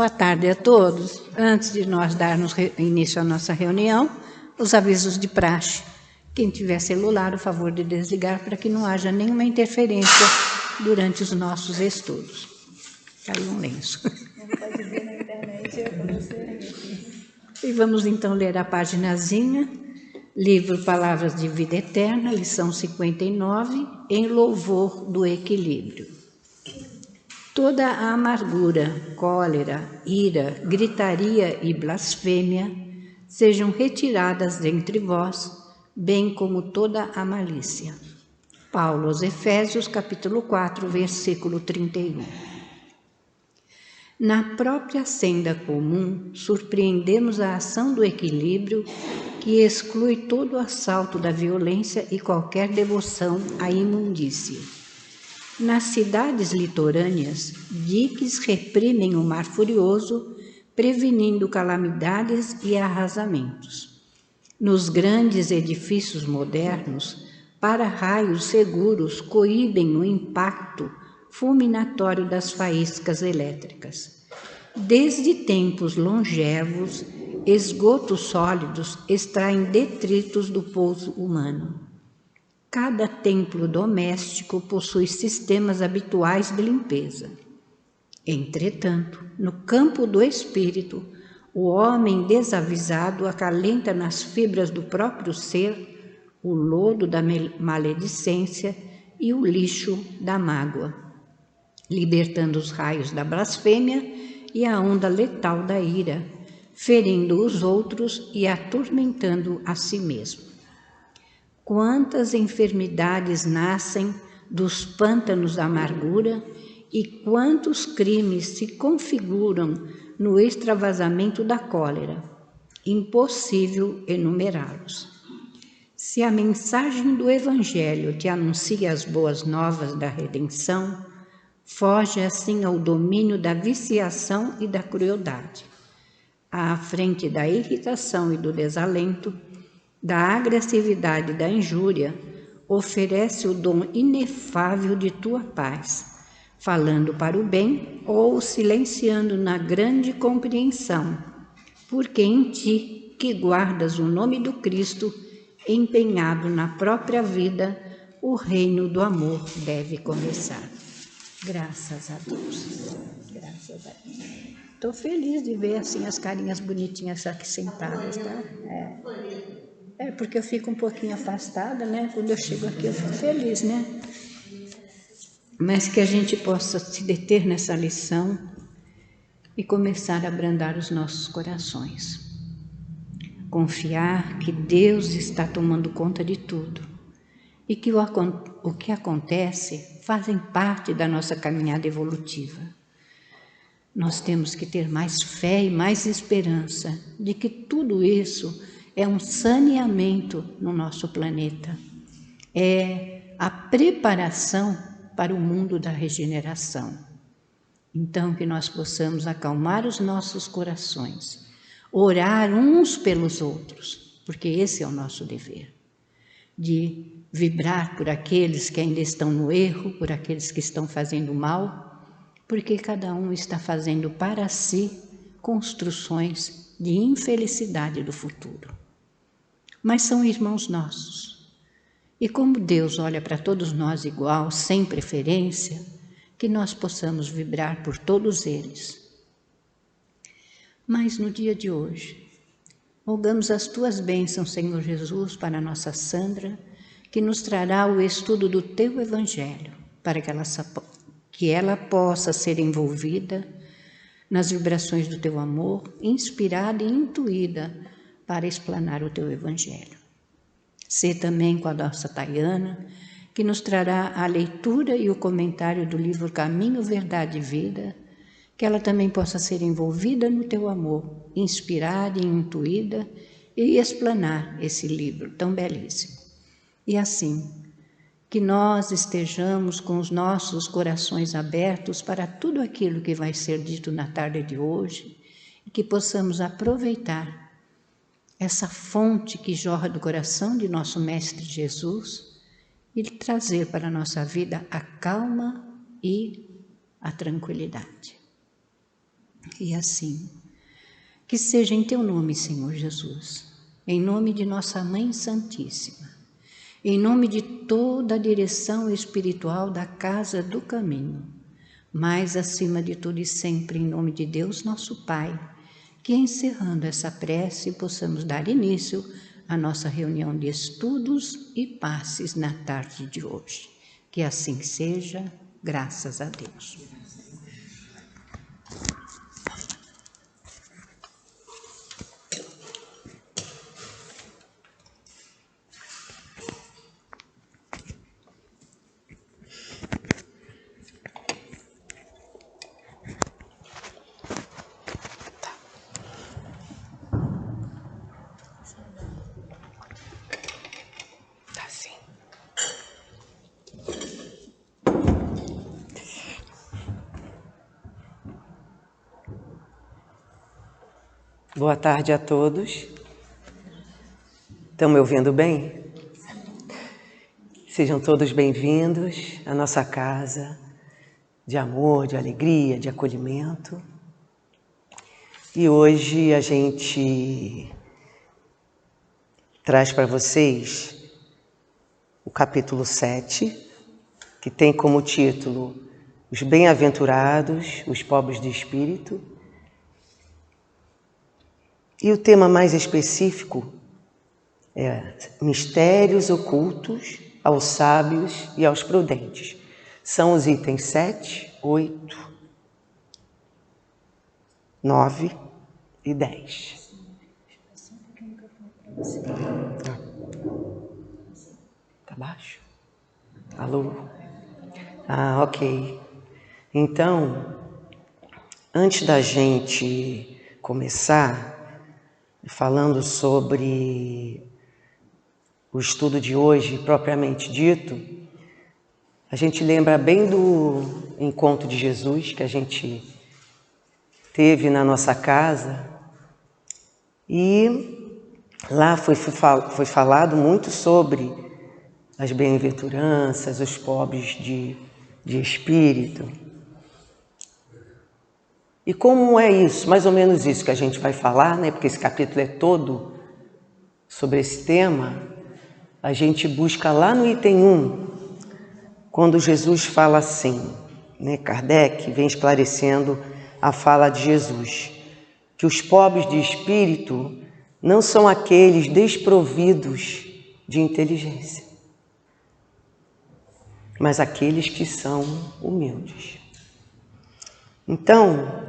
Boa tarde a todos. Antes de nós darmos início à nossa reunião, os avisos de praxe. Quem tiver celular, o favor de desligar para que não haja nenhuma interferência durante os nossos estudos. Caiu um lenço. Não pode ver na internet, eu com você. E vamos então ler a paginazinha, livro Palavras de Vida Eterna, lição 59, em louvor do equilíbrio. Toda a amargura, cólera, ira, gritaria e blasfêmia sejam retiradas dentre vós, bem como toda a malícia. Paulo aos Efésios, capítulo 4, versículo 31. Na própria senda comum, surpreendemos a ação do equilíbrio que exclui todo o assalto da violência e qualquer devoção à imundície. Nas cidades litorâneas, diques reprimem o mar furioso, prevenindo calamidades e arrasamentos. Nos grandes edifícios modernos, para-raios seguros coíbem o impacto fulminatório das faíscas elétricas. Desde tempos longevos, esgotos sólidos extraem detritos do pouso humano. Cada templo doméstico possui sistemas habituais de limpeza. Entretanto, no campo do espírito, o homem desavisado acalenta nas fibras do próprio ser o lodo da maledicência e o lixo da mágoa, libertando os raios da blasfêmia e a onda letal da ira, ferindo os outros e atormentando a si mesmo. Quantas enfermidades nascem dos pântanos da amargura e quantos crimes se configuram no extravasamento da cólera, impossível enumerá-los. Se a mensagem do Evangelho te anuncia as boas novas da redenção, foge assim ao domínio da viciação e da crueldade. À frente da irritação e do desalento, da agressividade e da injúria, oferece o dom inefável de tua paz, falando para o bem ou silenciando na grande compreensão, porque em ti, que guardas o nome do Cristo, empenhado na própria vida, o reino do amor deve começar. Graças a Deus. Graças a Deus. Estou feliz de ver assim as carinhas bonitinhas aqui sentadas, tá? Porque eu fico um pouquinho afastada, né? Quando eu chego aqui eu fico feliz, né? Mas que a gente possa se deter nessa lição e começar a abrandar os nossos corações. Confiar que Deus está tomando conta de tudo e que o que acontece fazem parte da nossa caminhada evolutiva. Nós temos que ter mais fé e mais esperança de que tudo isso é um saneamento no nosso planeta. É a preparação para o mundo da regeneração. Então, que nós possamos acalmar os nossos corações, orar uns pelos outros, porque esse é o nosso dever, de vibrar por aqueles que ainda estão no erro, por aqueles que estão fazendo mal, porque cada um está fazendo para si construções de infelicidade do futuro. Mas são irmãos nossos. E como Deus olha para todos nós igual, sem preferência, que nós possamos vibrar por todos eles. Mas no dia de hoje, rogamos as tuas bênçãos, Senhor Jesus, para a nossa Sandra, que nos trará o estudo do teu Evangelho, para que ela possa ser envolvida nas vibrações do teu amor, inspirada e intuída para explanar o teu Evangelho. Sê também com a nossa Tayana, que nos trará a leitura e o comentário do livro Caminho, Verdade e Vida, que ela também possa ser envolvida no teu amor, inspirada e intuída, e explanar esse livro tão belíssimo. E assim, que nós estejamos com os nossos corações abertos para tudo aquilo que vai ser dito na tarde de hoje, e que possamos aproveitar essa fonte que jorra do coração de nosso Mestre Jesus e trazer para a nossa vida a calma e a tranquilidade. E assim, que seja em teu nome, Senhor Jesus, em nome de nossa Mãe Santíssima, em nome de toda a direção espiritual da Casa do Caminho, mas acima de tudo e sempre em nome de Deus nosso Pai, que encerrando essa prece possamos dar início à nossa reunião de estudos e passes na tarde de hoje. Que assim seja, graças a Deus. Boa tarde a todos. Estão me ouvindo bem? Sejam todos bem-vindos à nossa casa de amor, de alegria, de acolhimento. E hoje a gente traz para vocês o capítulo 7, que tem como título Os Bem-aventurados, os Pobres de Espírito. E o tema mais específico é Mistérios ocultos aos sábios e aos prudentes. São os itens 7, 8, 9 e 10. Tá baixo? Alô? Ok. Então, antes da gente começar falando sobre o estudo de hoje, propriamente dito, a gente lembra bem do encontro de Jesus que a gente teve na nossa casa, e lá foi falado muito sobre as bem-aventuranças, os pobres de espírito. E como é isso? Mais ou menos isso que a gente vai falar, né? Porque esse capítulo é todo sobre esse tema. A gente busca lá no item 1, quando Jesus fala assim, né? Kardec vem esclarecendo a fala de Jesus, que os pobres de espírito não são aqueles desprovidos de inteligência, mas aqueles que são humildes. Então,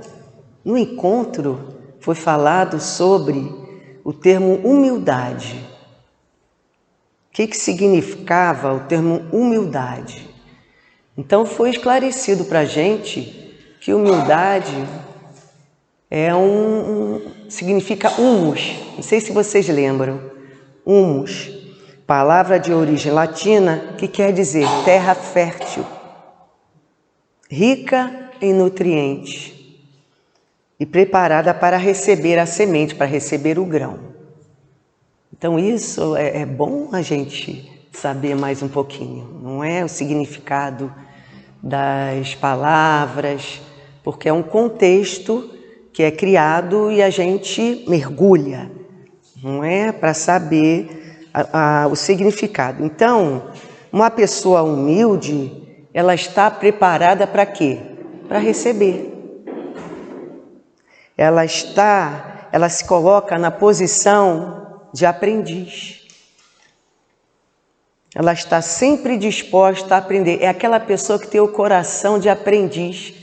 no encontro foi falado sobre o termo humildade. O que significava o termo humildade? Então foi esclarecido para a gente que humildade significa humus. Não sei se vocês lembram. Humus, palavra de origem latina que quer dizer terra fértil, rica em nutrientes e preparada para receber a semente, para receber o grão. Então isso é bom a gente saber mais um pouquinho, não é o significado das palavras, porque é um contexto que é criado e a gente mergulha, não é, para saber o significado. Então, uma pessoa humilde, ela está preparada para quê? Para receber. Ela se coloca na posição de aprendiz. Ela está sempre disposta a aprender. É aquela pessoa que tem o coração de aprendiz,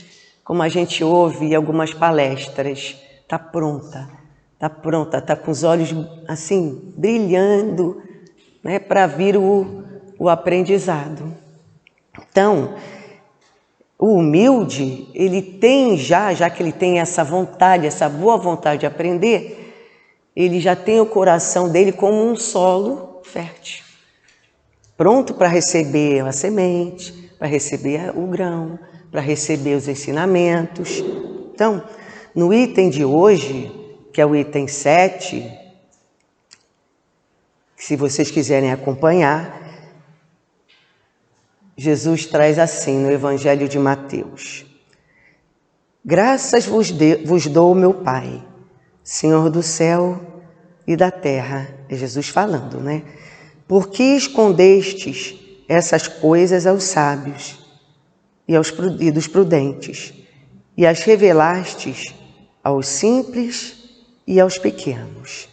como a gente ouve em algumas palestras. Está pronta, está com os olhos assim, brilhando, né, para vir o aprendizado. Então, o humilde, ele tem já que ele tem essa vontade, essa boa vontade de aprender, ele já tem o coração dele como um solo fértil, pronto para receber a semente, para receber o grão, para receber os ensinamentos. Então, no item de hoje, que é o item 7, se vocês quiserem acompanhar, Jesus traz assim no Evangelho de Mateus: Graças vos dou, meu Pai, Senhor do céu e da terra. É Jesus falando, né? Porque escondestes essas coisas aos sábios e dos prudentes, e as revelastes aos simples e aos pequenos.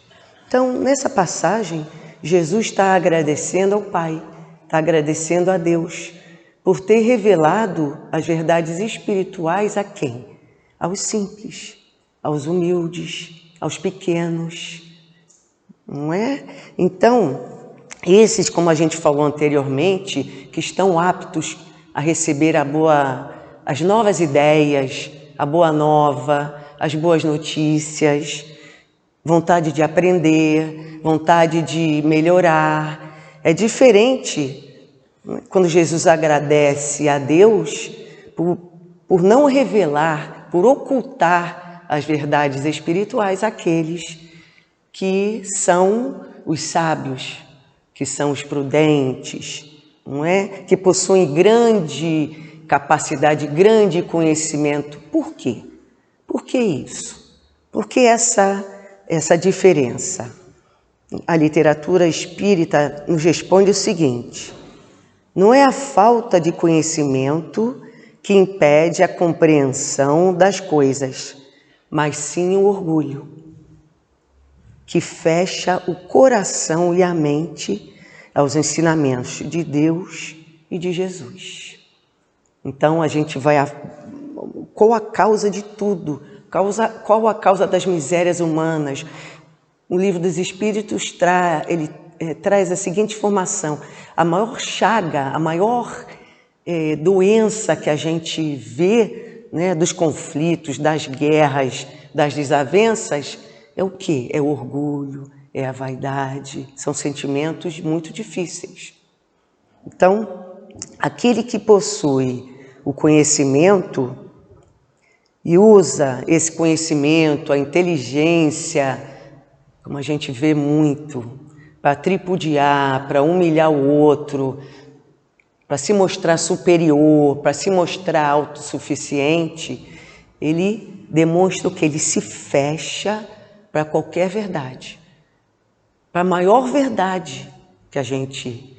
Então, nessa passagem, Jesus está agradecendo ao Pai, está agradecendo a Deus, por ter revelado as verdades espirituais a quem? Aos simples, aos humildes, aos pequenos, não é? Então, esses, como a gente falou anteriormente, que estão aptos a receber as novas ideias, a boa nova, as boas notícias, vontade de aprender, vontade de melhorar. É diferente quando Jesus agradece a Deus por não revelar, por ocultar as verdades espirituais àqueles que são os sábios, que são os prudentes, não é? Que possuem grande capacidade, grande conhecimento. Por quê? Por que isso? Por que essa diferença? A literatura espírita nos responde o seguinte: não é a falta de conhecimento que impede a compreensão das coisas, mas sim o orgulho, que fecha o coração e a mente aos ensinamentos de Deus e de Jesus. Então a gente vai... Qual a causa de tudo? Qual a causa das misérias humanas? O Livro dos Espíritos traz a seguinte informação: a maior chaga, a maior doença que a gente vê, né, dos conflitos, das guerras, das desavenças, é o quê? É o orgulho, é a vaidade, são sentimentos muito difíceis. Então, aquele que possui o conhecimento e usa esse conhecimento, a inteligência, como a gente vê muito, para tripudiar, para humilhar o outro, para se mostrar superior, para se mostrar autossuficiente, ele demonstra que ele se fecha para qualquer verdade, para a maior verdade que a gente...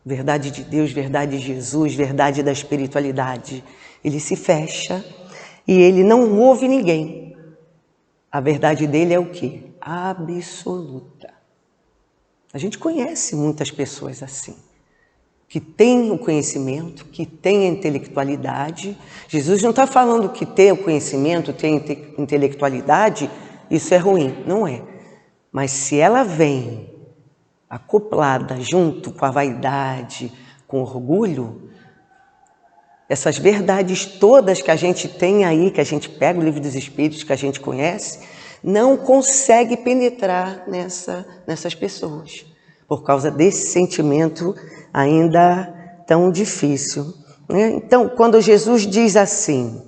Verdade de Deus, verdade de Jesus, verdade da espiritualidade. Ele se fecha e ele não ouve ninguém. A verdade dele é o quê? Absoluta. A gente conhece muitas pessoas assim, que têm o conhecimento, que têm a intelectualidade. Jesus não está falando que ter o conhecimento, ter a intelectualidade, isso é ruim. Não é. Mas se ela vem acoplada junto com a vaidade, com o orgulho, essas verdades todas que a gente tem aí, que a gente pega o Livro dos Espíritos, que a gente conhece, não consegue penetrar nessas pessoas, por causa desse sentimento ainda tão difícil, né? Então, quando Jesus diz assim,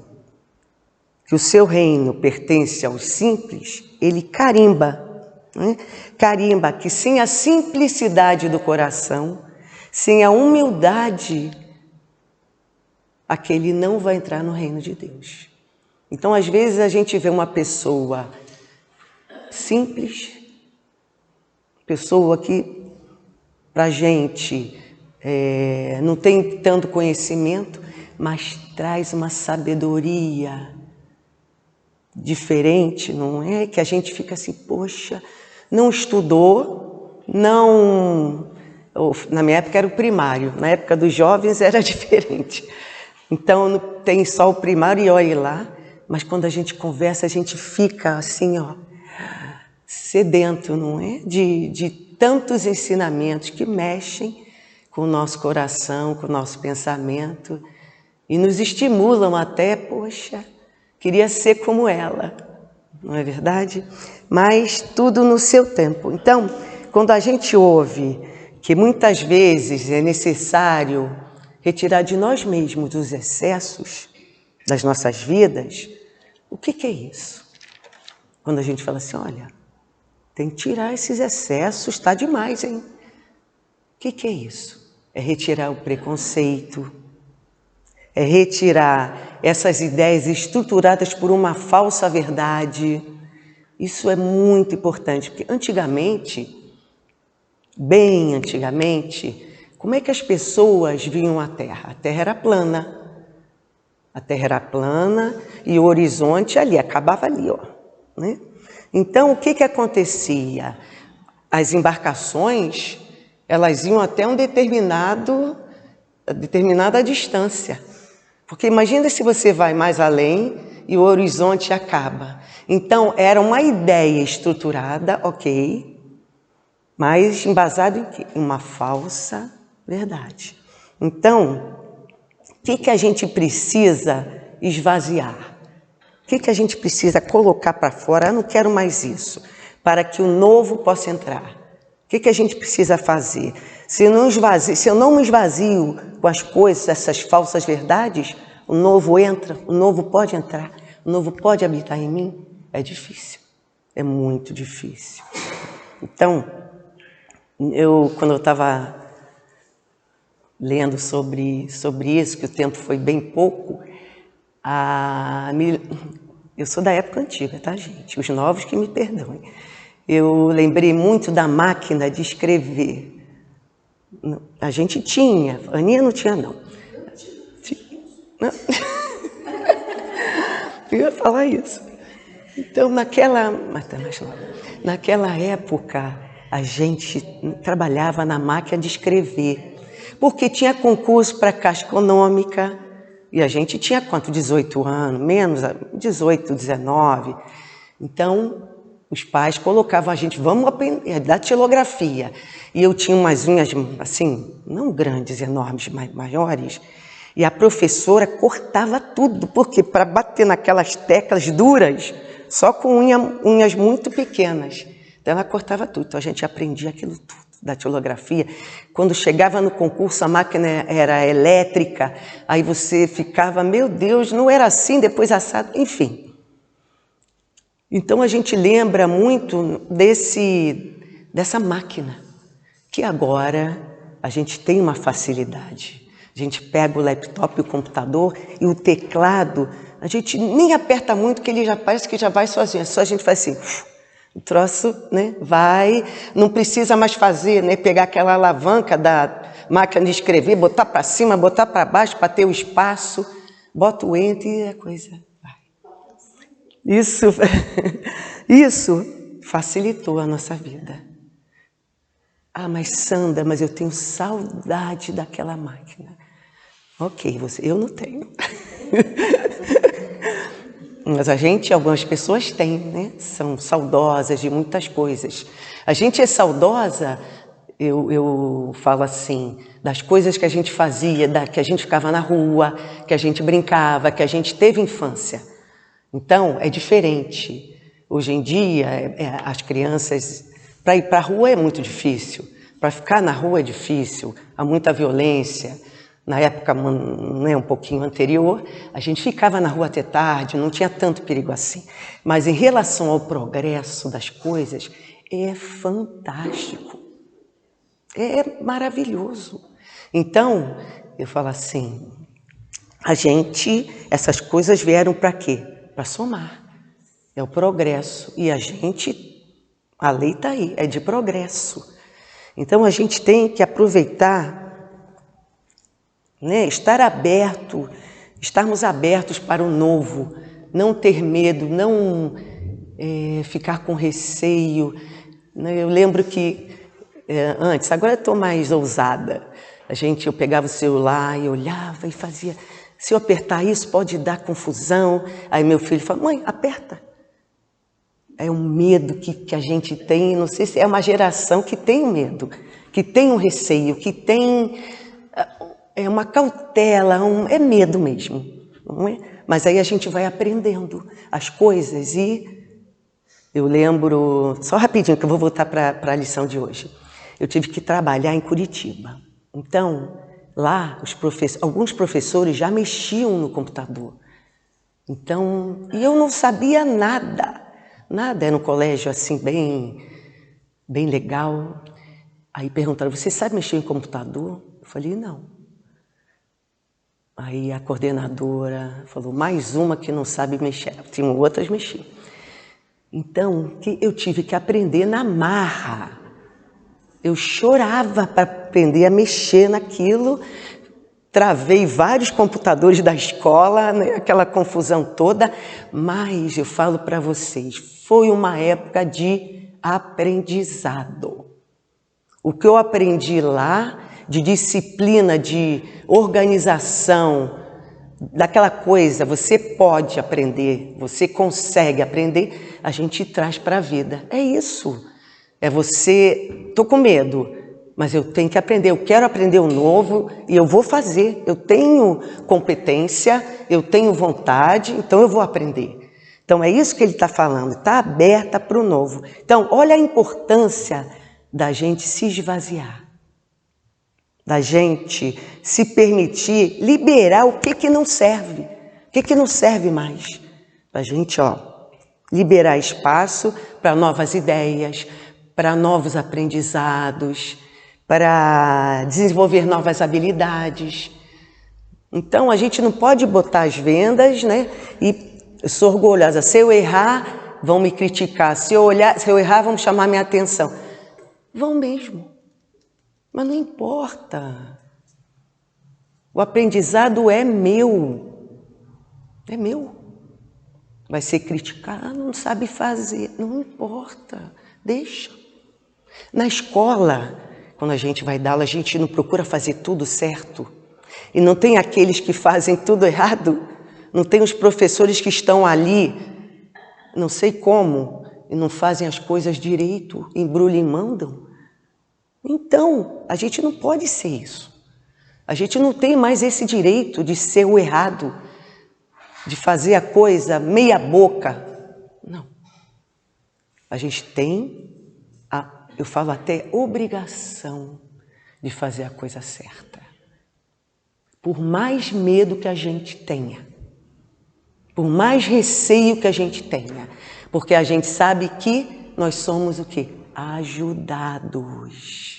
que o seu reino pertence aos simples, ele carimba, né? Carimba que sem a simplicidade do coração, sem a humildade, aquele não vai entrar no reino de Deus. Então, às vezes, a gente vê uma pessoa simples, pessoa que, para a gente, não tem tanto conhecimento, mas traz uma sabedoria diferente, não é? Que a gente fica assim, poxa, não estudou, não... Na minha época era o primário, na época dos jovens era diferente. Então, não tem só o primário e olhe lá, mas quando a gente conversa, a gente fica assim, ó, sedento, não é? De tantos ensinamentos que mexem com o nosso coração, com o nosso pensamento e nos estimulam até, poxa, queria ser como ela, não é verdade? Mas tudo no seu tempo. Então, quando a gente ouve que muitas vezes é necessário retirar de nós mesmos os excessos das nossas vidas, o que é isso? Quando a gente fala assim, olha, tem que tirar esses excessos, está demais, hein? O que é isso? É retirar o preconceito, é retirar essas ideias estruturadas por uma falsa verdade. Isso é muito importante, porque antigamente, bem antigamente, como é que as pessoas viam a Terra? A Terra era plana. A Terra era plana e o horizonte ali, acabava ali, ó, né? Então, o que acontecia? As embarcações, elas iam até determinada distância. Porque imagina se você vai mais além e o horizonte acaba. Então, era uma ideia estruturada, ok, mas embasada em quê? Em uma falsa verdade. Então, o que a gente precisa esvaziar? O que a gente precisa colocar para fora? Eu não quero mais isso, para que o novo possa entrar. O que a gente precisa fazer? Se eu não me esvazio com as coisas, essas falsas verdades, o novo entra, o novo pode entrar, o novo pode habitar em mim? É difícil, é muito difícil. Então, quando eu estava lendo sobre isso, que o tempo foi bem pouco, eu sou da época antiga, tá, gente? Os novos que me perdoem. Eu lembrei muito da máquina de escrever. A gente tinha, a Aninha não tinha, não. Não. Eu ia falar isso. Então, naquela época, a gente trabalhava na máquina de escrever, porque tinha concurso para Caixa Econômica, e a gente tinha quanto? 18 anos, menos, 18, 19. Então, os pais colocavam a gente, vamos aprender, datilografia. E eu tinha umas unhas, assim, não grandes, enormes, mas maiores. E a professora cortava tudo, porque para bater naquelas teclas duras, só com unhas muito pequenas. Então, ela cortava tudo. Então, a gente aprendia aquilo tudo, datilografia. Quando chegava no concurso, a máquina era elétrica, aí você ficava, meu Deus, não era assim, depois assado, enfim. Então, a gente lembra muito dessa máquina, que agora a gente tem uma facilidade. A gente pega o laptop, o computador e o teclado, a gente nem aperta muito, que ele já parece que já vai sozinho. Só a gente faz assim, o troço, né, vai, não precisa mais fazer, né, pegar aquela alavanca da máquina de escrever, botar para cima, botar para baixo para ter o espaço, bota o enter e a coisa vai. Isso facilitou a nossa vida. Ah, mas Sandra, mas eu tenho saudade daquela máquina. Ok, eu não tenho. Mas algumas pessoas têm, né? São saudosas de muitas coisas. A gente é saudosa, eu falo assim, das coisas que a gente fazia, que a gente ficava na rua, que a gente brincava, que a gente teve infância. Então, é diferente. Hoje em dia, as crianças, para ir para a rua é muito difícil. Para ficar na rua é difícil, há muita violência. Na época, né, um pouquinho anterior, a gente ficava na rua até tarde, não tinha tanto perigo assim. Mas em relação ao progresso das coisas, é fantástico. É maravilhoso. Então, eu falo assim, essas coisas vieram para quê? Para somar. É o progresso. E a lei está aí, é de progresso. Então, a gente tem que aproveitar, né, estarmos abertos para o novo, não ter medo, não ficar com receio. Eu lembro que antes, agora eu estou mais ousada, eu pegava o celular e olhava e fazia, se eu apertar isso pode dar confusão. Aí meu filho fala, mãe, aperta. É um medo que a gente tem, não sei se é uma geração que tem medo, que tem um receio, que tem uma cautela, é medo mesmo, não é? Mas aí a gente vai aprendendo as coisas e eu lembro, só rapidinho que eu vou voltar para a lição de hoje. Eu tive que trabalhar em Curitiba, então lá alguns professores já mexiam no computador, então, e eu não sabia nada, era um colégio assim bem legal. Aí perguntaram, você sabe mexer em computador? Eu falei, não. Aí a coordenadora falou, mais uma que não sabe mexer. Tinha outras mexiam. Então, eu tive que aprender na marra. Eu chorava para aprender a mexer naquilo. Travei vários computadores da escola, né? Aquela confusão toda. Mas eu falo para vocês, foi uma época de aprendizado. O que eu aprendi lá, de disciplina, de organização, daquela coisa, você pode aprender, você consegue aprender, a gente traz para a vida. É isso. É você, estou com medo, mas eu tenho que aprender, eu quero aprender o novo e eu vou fazer. Eu tenho competência, eu tenho vontade, então eu vou aprender. Então é isso que ele está falando, está aberta para o novo. Então olha a importância da gente se esvaziar, da gente se permitir liberar o que não serve, o que não serve mais. Para a gente, liberar espaço para novas ideias, para novos aprendizados, para desenvolver novas habilidades. Então a gente não pode botar as vendas, né? E eu sou orgulhosa, se eu errar, vão me criticar, se eu errar, vão chamar minha atenção. Vão mesmo, mas não importa. O aprendizado é meu. É meu. Vai ser criticado, não sabe fazer, não importa, deixa. Na escola, quando a gente vai dar aula, a gente não procura fazer tudo certo. E não tem aqueles que fazem tudo errado. Não tem os professores que estão ali, não sei como, e não fazem as coisas direito, embrulham e mandam. Então, a gente não pode ser isso. A gente não tem mais esse direito de ser o errado, de fazer a coisa meia boca. Não. A gente tem, eu falo até obrigação de fazer a coisa certa. Por mais medo que a gente tenha, por mais receio que a gente tenha, porque a gente sabe que nós somos o quê? Ajudados.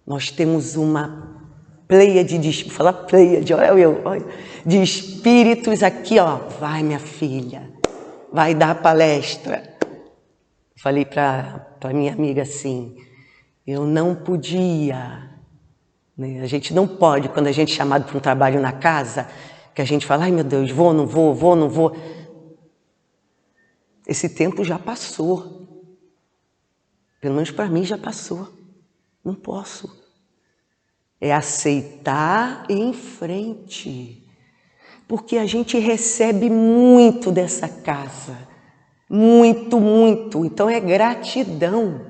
Nós temos uma pleiade de espíritos aqui, vai minha filha, vai dar palestra. Falei para minha amiga assim, eu não podia, né? A gente não pode, quando a gente é chamado para um trabalho na casa, que a gente fala, ai meu Deus, vou, não vou. Esse tempo já passou. Pelo menos para mim já passou. Não posso. É aceitar e ir em frente. Porque a gente recebe muito dessa casa. Muito, muito. Então é gratidão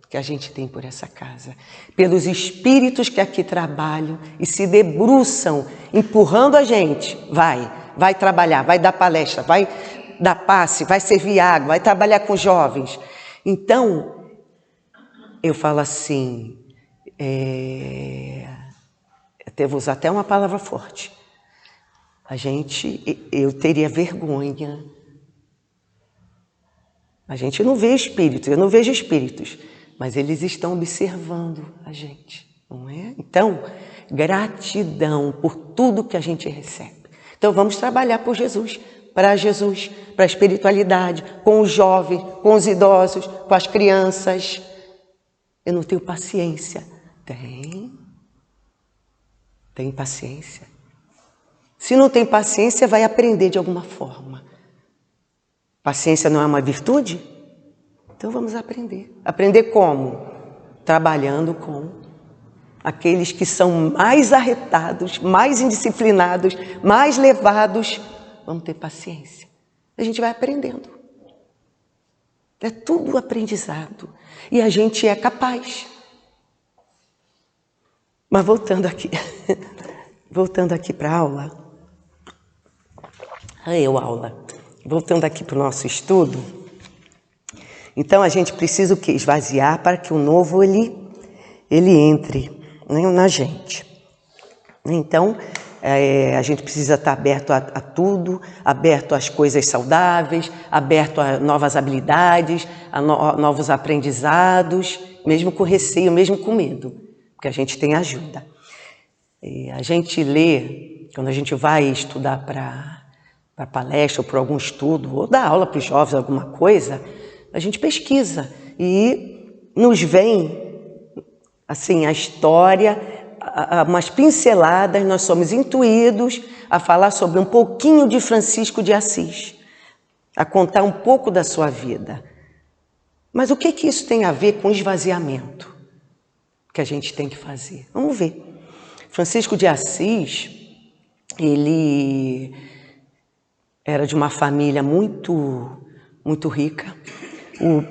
que a gente tem por essa casa. Pelos espíritos que aqui trabalham e se debruçam, empurrando a gente. Vai trabalhar, vai dar palestra, vai dar passe, vai servir água, vai trabalhar com jovens. Então, eu falo assim, eu vou usar até uma palavra forte. Eu teria vergonha. A gente não vê espíritos, eu não vejo espíritos, mas eles estão observando a gente, não é? Então, gratidão por tudo que a gente recebe. Então, vamos trabalhar por Jesus, para a espiritualidade, com os jovens, com os idosos, com as crianças. Eu não tenho paciência. Tem paciência. Se não tem paciência, vai aprender de alguma forma. Paciência não é uma virtude? Então vamos aprender. Aprender como? Trabalhando com aqueles que são mais arretados, mais indisciplinados, mais levados. Vamos ter paciência. A gente vai aprendendo. É tudo aprendizado. E a gente é capaz. Mas voltando aqui para a aula. Voltando aqui para o nosso estudo. Então a gente precisa o quê? Esvaziar para que o novo ele entre, né, na gente. Então a gente precisa estar aberto a tudo, aberto às coisas saudáveis, aberto a novas habilidades, a novos aprendizados, mesmo com receio, mesmo com medo, porque a gente tem ajuda. A gente lê quando a gente vai estudar para palestra ou para algum estudo, ou dar aula para os jovens, alguma coisa, a gente pesquisa e nos vem assim, a história, umas pinceladas, nós somos intuídos a falar sobre um pouquinho de Francisco de Assis, a contar um pouco da sua vida. Mas o que isso tem a ver com o esvaziamento que a gente tem que fazer? Vamos ver. Francisco de Assis, ele era de uma família muito rica.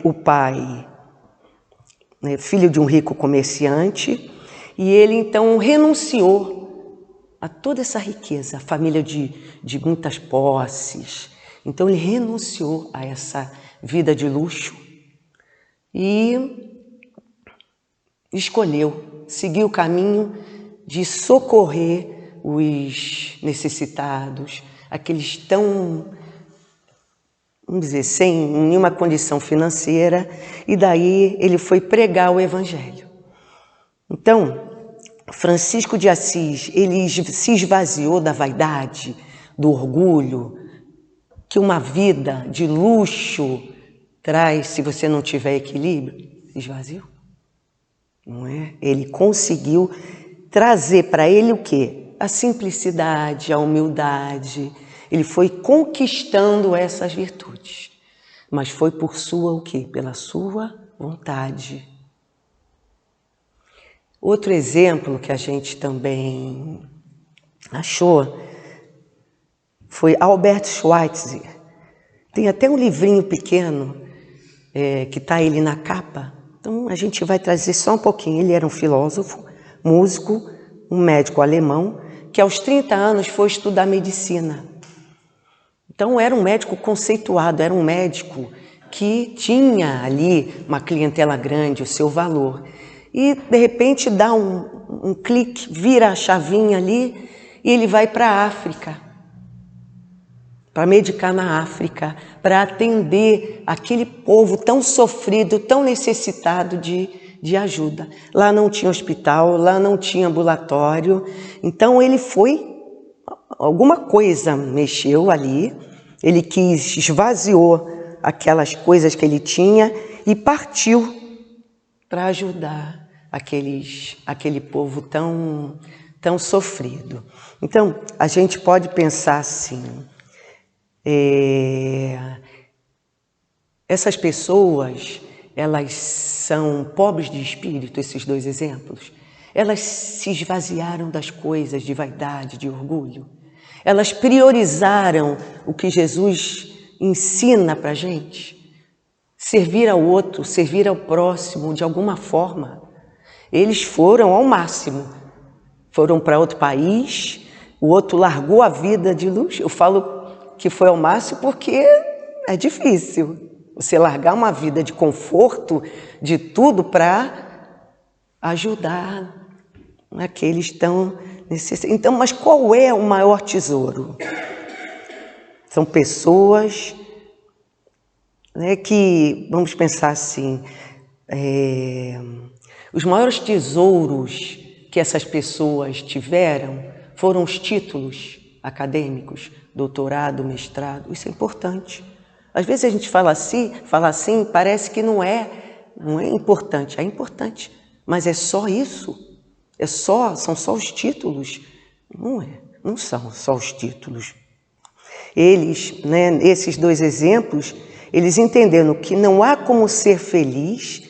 O pai, filho de um rico comerciante, e ele então renunciou a toda essa riqueza, a família de muitas posses. Então ele renunciou a essa vida de luxo e escolheu seguir o caminho de socorrer os necessitados, aqueles tão, vamos dizer, sem nenhuma condição financeira, e daí ele foi pregar o Evangelho. Então, Francisco de Assis, ele se esvaziou da vaidade, do orgulho, que uma vida de luxo traz se você não tiver equilíbrio. Se esvaziou, não é? Ele conseguiu trazer para ele o quê? A simplicidade, a humildade. Ele foi conquistando essas virtudes, mas foi por sua o quê? Pela sua vontade. Outro exemplo que a gente também achou foi Albert Schweitzer. Tem até um livrinho pequeno que está ele na capa. Então a gente vai trazer só um pouquinho. Ele era um filósofo, músico, um médico alemão, que aos 30 anos foi estudar medicina. Então era um médico conceituado, era um médico que tinha ali uma clientela grande, o seu valor. E de repente dá um clique, vira a chavinha ali e ele vai para a África, para medicar na África, para atender aquele povo tão sofrido, tão necessitado de ajuda. Lá não tinha hospital, lá não tinha ambulatório, então ele foi, alguma coisa mexeu ali, ele esvaziou aquelas coisas que ele tinha e partiu para ajudar aquele povo tão sofrido. Então, a gente pode pensar assim, essas pessoas, elas são pobres de espírito, esses dois exemplos. Elas se esvaziaram das coisas de vaidade, de orgulho. Elas priorizaram o que Jesus ensina para a gente. Servir ao outro, servir ao próximo de alguma forma. Eles foram ao máximo. Foram para outro país, o outro largou a vida de luxo. Eu falo que foi ao máximo porque é difícil. Você largar uma vida de conforto, de tudo para ajudar aqueles tão necessitados. Então, mas qual é o maior tesouro? São pessoas que, vamos pensar assim, os maiores tesouros que essas pessoas tiveram foram os títulos acadêmicos, doutorado, mestrado. Isso é importante. Às vezes a gente fala assim, parece que não é importante. É importante, mas é só isso? São só os títulos? Não é, não são só os títulos. Eles, esses dois exemplos, eles entenderam que não há como ser feliz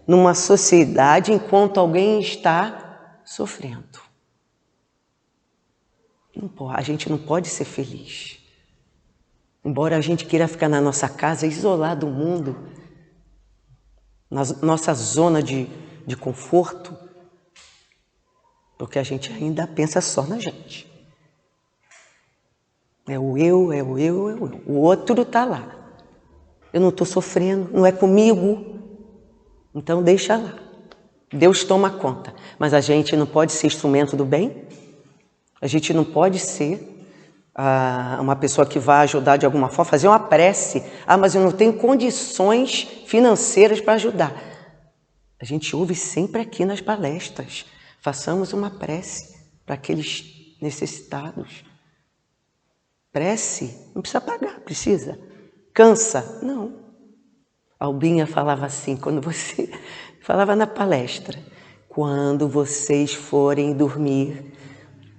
numa sociedade enquanto alguém está sofrendo. A gente não pode ser feliz. Embora a gente queira ficar na nossa casa, isolado do mundo, na nossa zona de conforto, porque a gente ainda pensa só na gente. É o eu, é o eu, é o eu. O outro está lá. Eu não estou sofrendo, não é comigo. Então deixa lá. Deus toma conta. Mas a gente não pode ser instrumento do bem. A gente não pode ser uma pessoa que vai ajudar de alguma forma, fazer uma prece. Mas eu não tenho condições financeiras para ajudar. A gente ouve sempre aqui nas palestras. Façamos uma prece para aqueles necessitados. Prece, não precisa pagar, precisa. Cansa? Não. Albinha falava assim, falava na palestra, quando vocês forem dormir,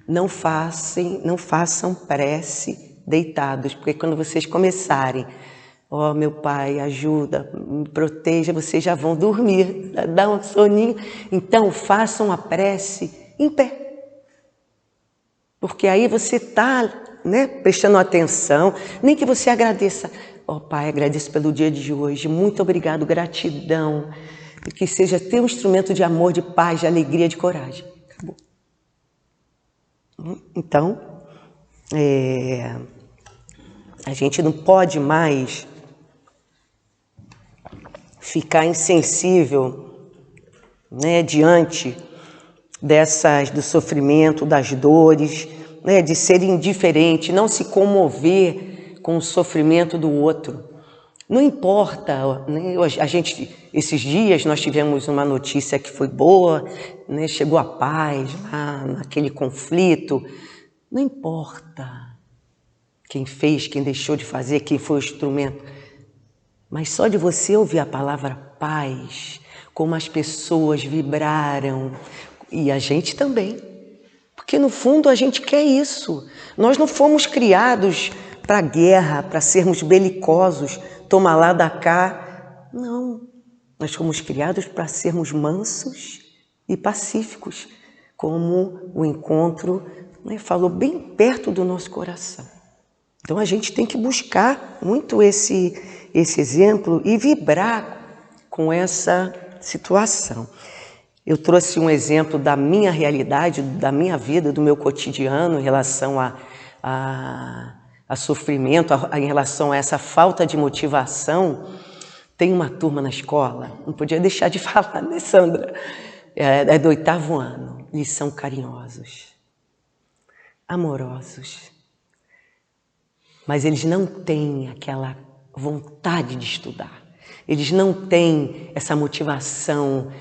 não façam prece deitados, porque quando vocês começarem, ó, meu Pai, ajuda, me proteja, vocês já vão dormir, dá um soninho. Então, façam a prece em pé. Porque aí você está, né, prestando atenção, nem que você agradeça. Ó, Pai, agradeço pelo dia de hoje, muito obrigado, gratidão. Que seja teu instrumento de amor, de paz, de alegria, de coragem. Acabou. Então, a gente não pode mais ficar insensível, né, diante do sofrimento, das dores, né, de ser indiferente, não se comover com o sofrimento do outro. Não importa, né, esses dias nós tivemos uma notícia que foi boa, né, chegou a paz lá naquele conflito. Não importa quem fez, quem deixou de fazer, quem foi o instrumento. Mas só de você ouvir a palavra paz, como as pessoas vibraram, e a gente também. Porque no fundo a gente quer isso. Nós não fomos criados para a guerra, para sermos belicosos, toma lá, dá cá. Não. Nós fomos criados para sermos mansos e pacíficos, como o encontro, né, falou bem perto do nosso coração. Então a gente tem que buscar muito esse exemplo e vibrar com essa situação. Eu trouxe um exemplo da minha realidade, da minha vida, do meu cotidiano em relação a sofrimento, em relação a essa falta de motivação. Tem uma turma na escola, não podia deixar de falar, né, Sandra? É do 8º ano. Eles são carinhosos, amorosos, mas eles não têm aquela vontade de estudar. Eles não têm essa motivação,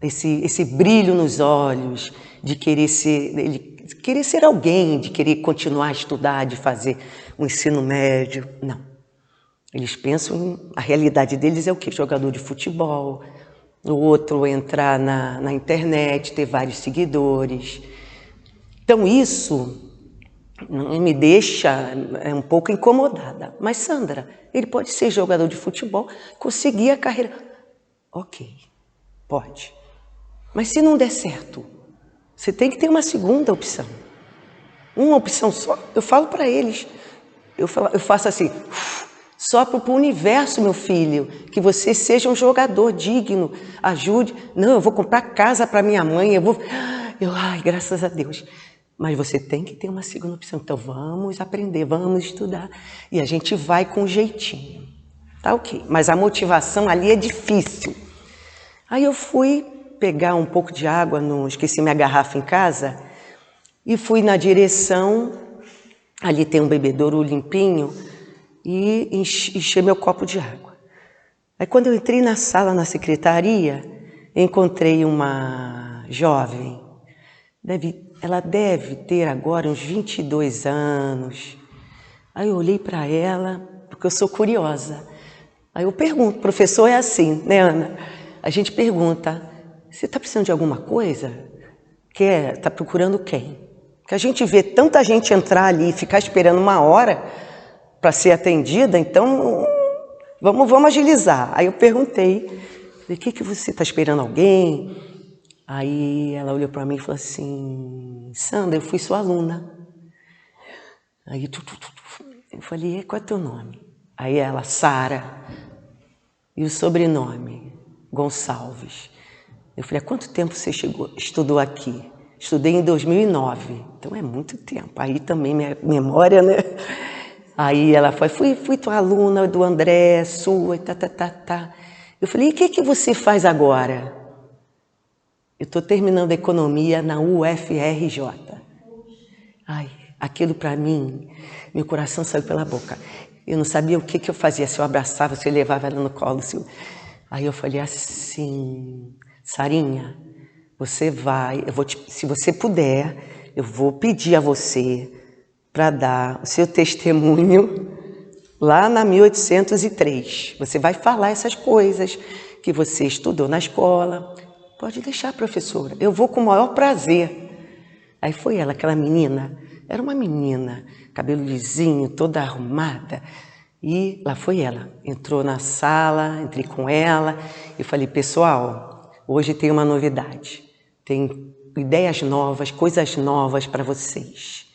esse brilho nos olhos de querer ser alguém, de querer continuar a estudar, de fazer um ensino médio. Não. Eles pensam, a realidade deles é o quê? Jogador de futebol, o outro entrar na internet, ter vários seguidores. Então isso me deixa um pouco incomodada. Mas, Sandra, ele pode ser jogador de futebol, conseguir a carreira. Ok, pode. Mas se não der certo, você tem que ter uma segunda opção. Uma opção só. Eu falo para eles, eu faço assim, sopro para o universo, meu filho, que você seja um jogador digno, ajude. Não, eu vou comprar casa para minha mãe, ai, graças a Deus. Mas você tem que ter uma segunda opção. Então vamos aprender, vamos estudar. E a gente vai com jeitinho. Tá ok. Mas a motivação ali é difícil. Aí eu fui pegar um pouco de água, esqueci minha garrafa em casa, e fui na direção, ali tem um bebedouro limpinho, e enchi meu copo de água. Aí quando eu entrei na sala, na secretaria, encontrei uma jovem, ela deve ter agora uns 22 anos. Aí eu olhei para ela, porque eu sou curiosa. Aí eu pergunto, professor é assim, né, Ana? A gente pergunta, você está precisando de alguma coisa? Está procurando quem? Porque a gente vê tanta gente entrar ali e ficar esperando uma hora para ser atendida, então vamos agilizar. Aí eu perguntei, o que você está esperando alguém? Aí ela olhou para mim e falou assim, Sandra, eu fui sua aluna. Aí eu falei, qual é teu nome? Aí ela, Sara. E o sobrenome? Gonçalves. Eu falei, há quanto tempo você estudou aqui? Estudei em 2009, então é muito tempo. Aí também minha memória, né? Aí ela foi, fui tua aluna do André, sua, tá. Eu falei, e o que você faz agora? Eu estou terminando a economia na UFRJ. Ai, aquilo para mim, meu coração saiu pela boca. Eu não sabia o que eu fazia, se eu abraçava, se eu levava ela no colo. Aí eu falei assim, Sarinha, você vai, se você puder, eu vou pedir a você para dar o seu testemunho lá na 1803. Você vai falar essas coisas que você estudou na escola. Pode deixar, professora, eu vou com o maior prazer. Aí foi ela, aquela menina, era uma menina, cabelo lisinho, toda arrumada. E lá foi ela, entrou na sala, entrei com ela e falei, pessoal, hoje tem uma novidade, tem ideias novas, coisas novas para vocês.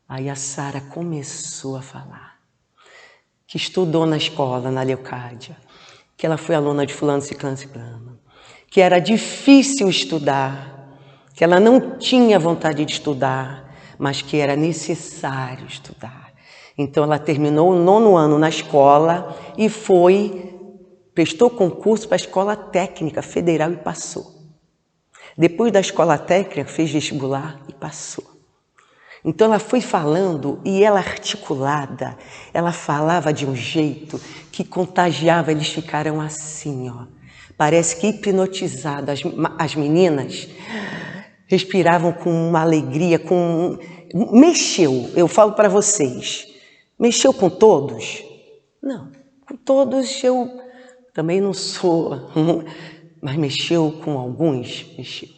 Aí a Sara começou a falar que estudou na escola, na Leocádia, que ela foi aluna de fulano, ciclano, ciclano, que era difícil estudar, que ela não tinha vontade de estudar, mas que era necessário estudar. Então ela terminou o 9º ano na escola e prestou concurso para a Escola Técnica Federal e passou. Depois da Escola Técnica fez vestibular e passou. Então ela foi falando e ela articulada, ela falava de um jeito que contagiava, eles ficaram assim, ó. Parece que hipnotizadas, as meninas respiravam com uma alegria, mexeu, eu falo para vocês, mexeu com todos? Não, com todos eu também não sou, mas mexeu com alguns, mexeu.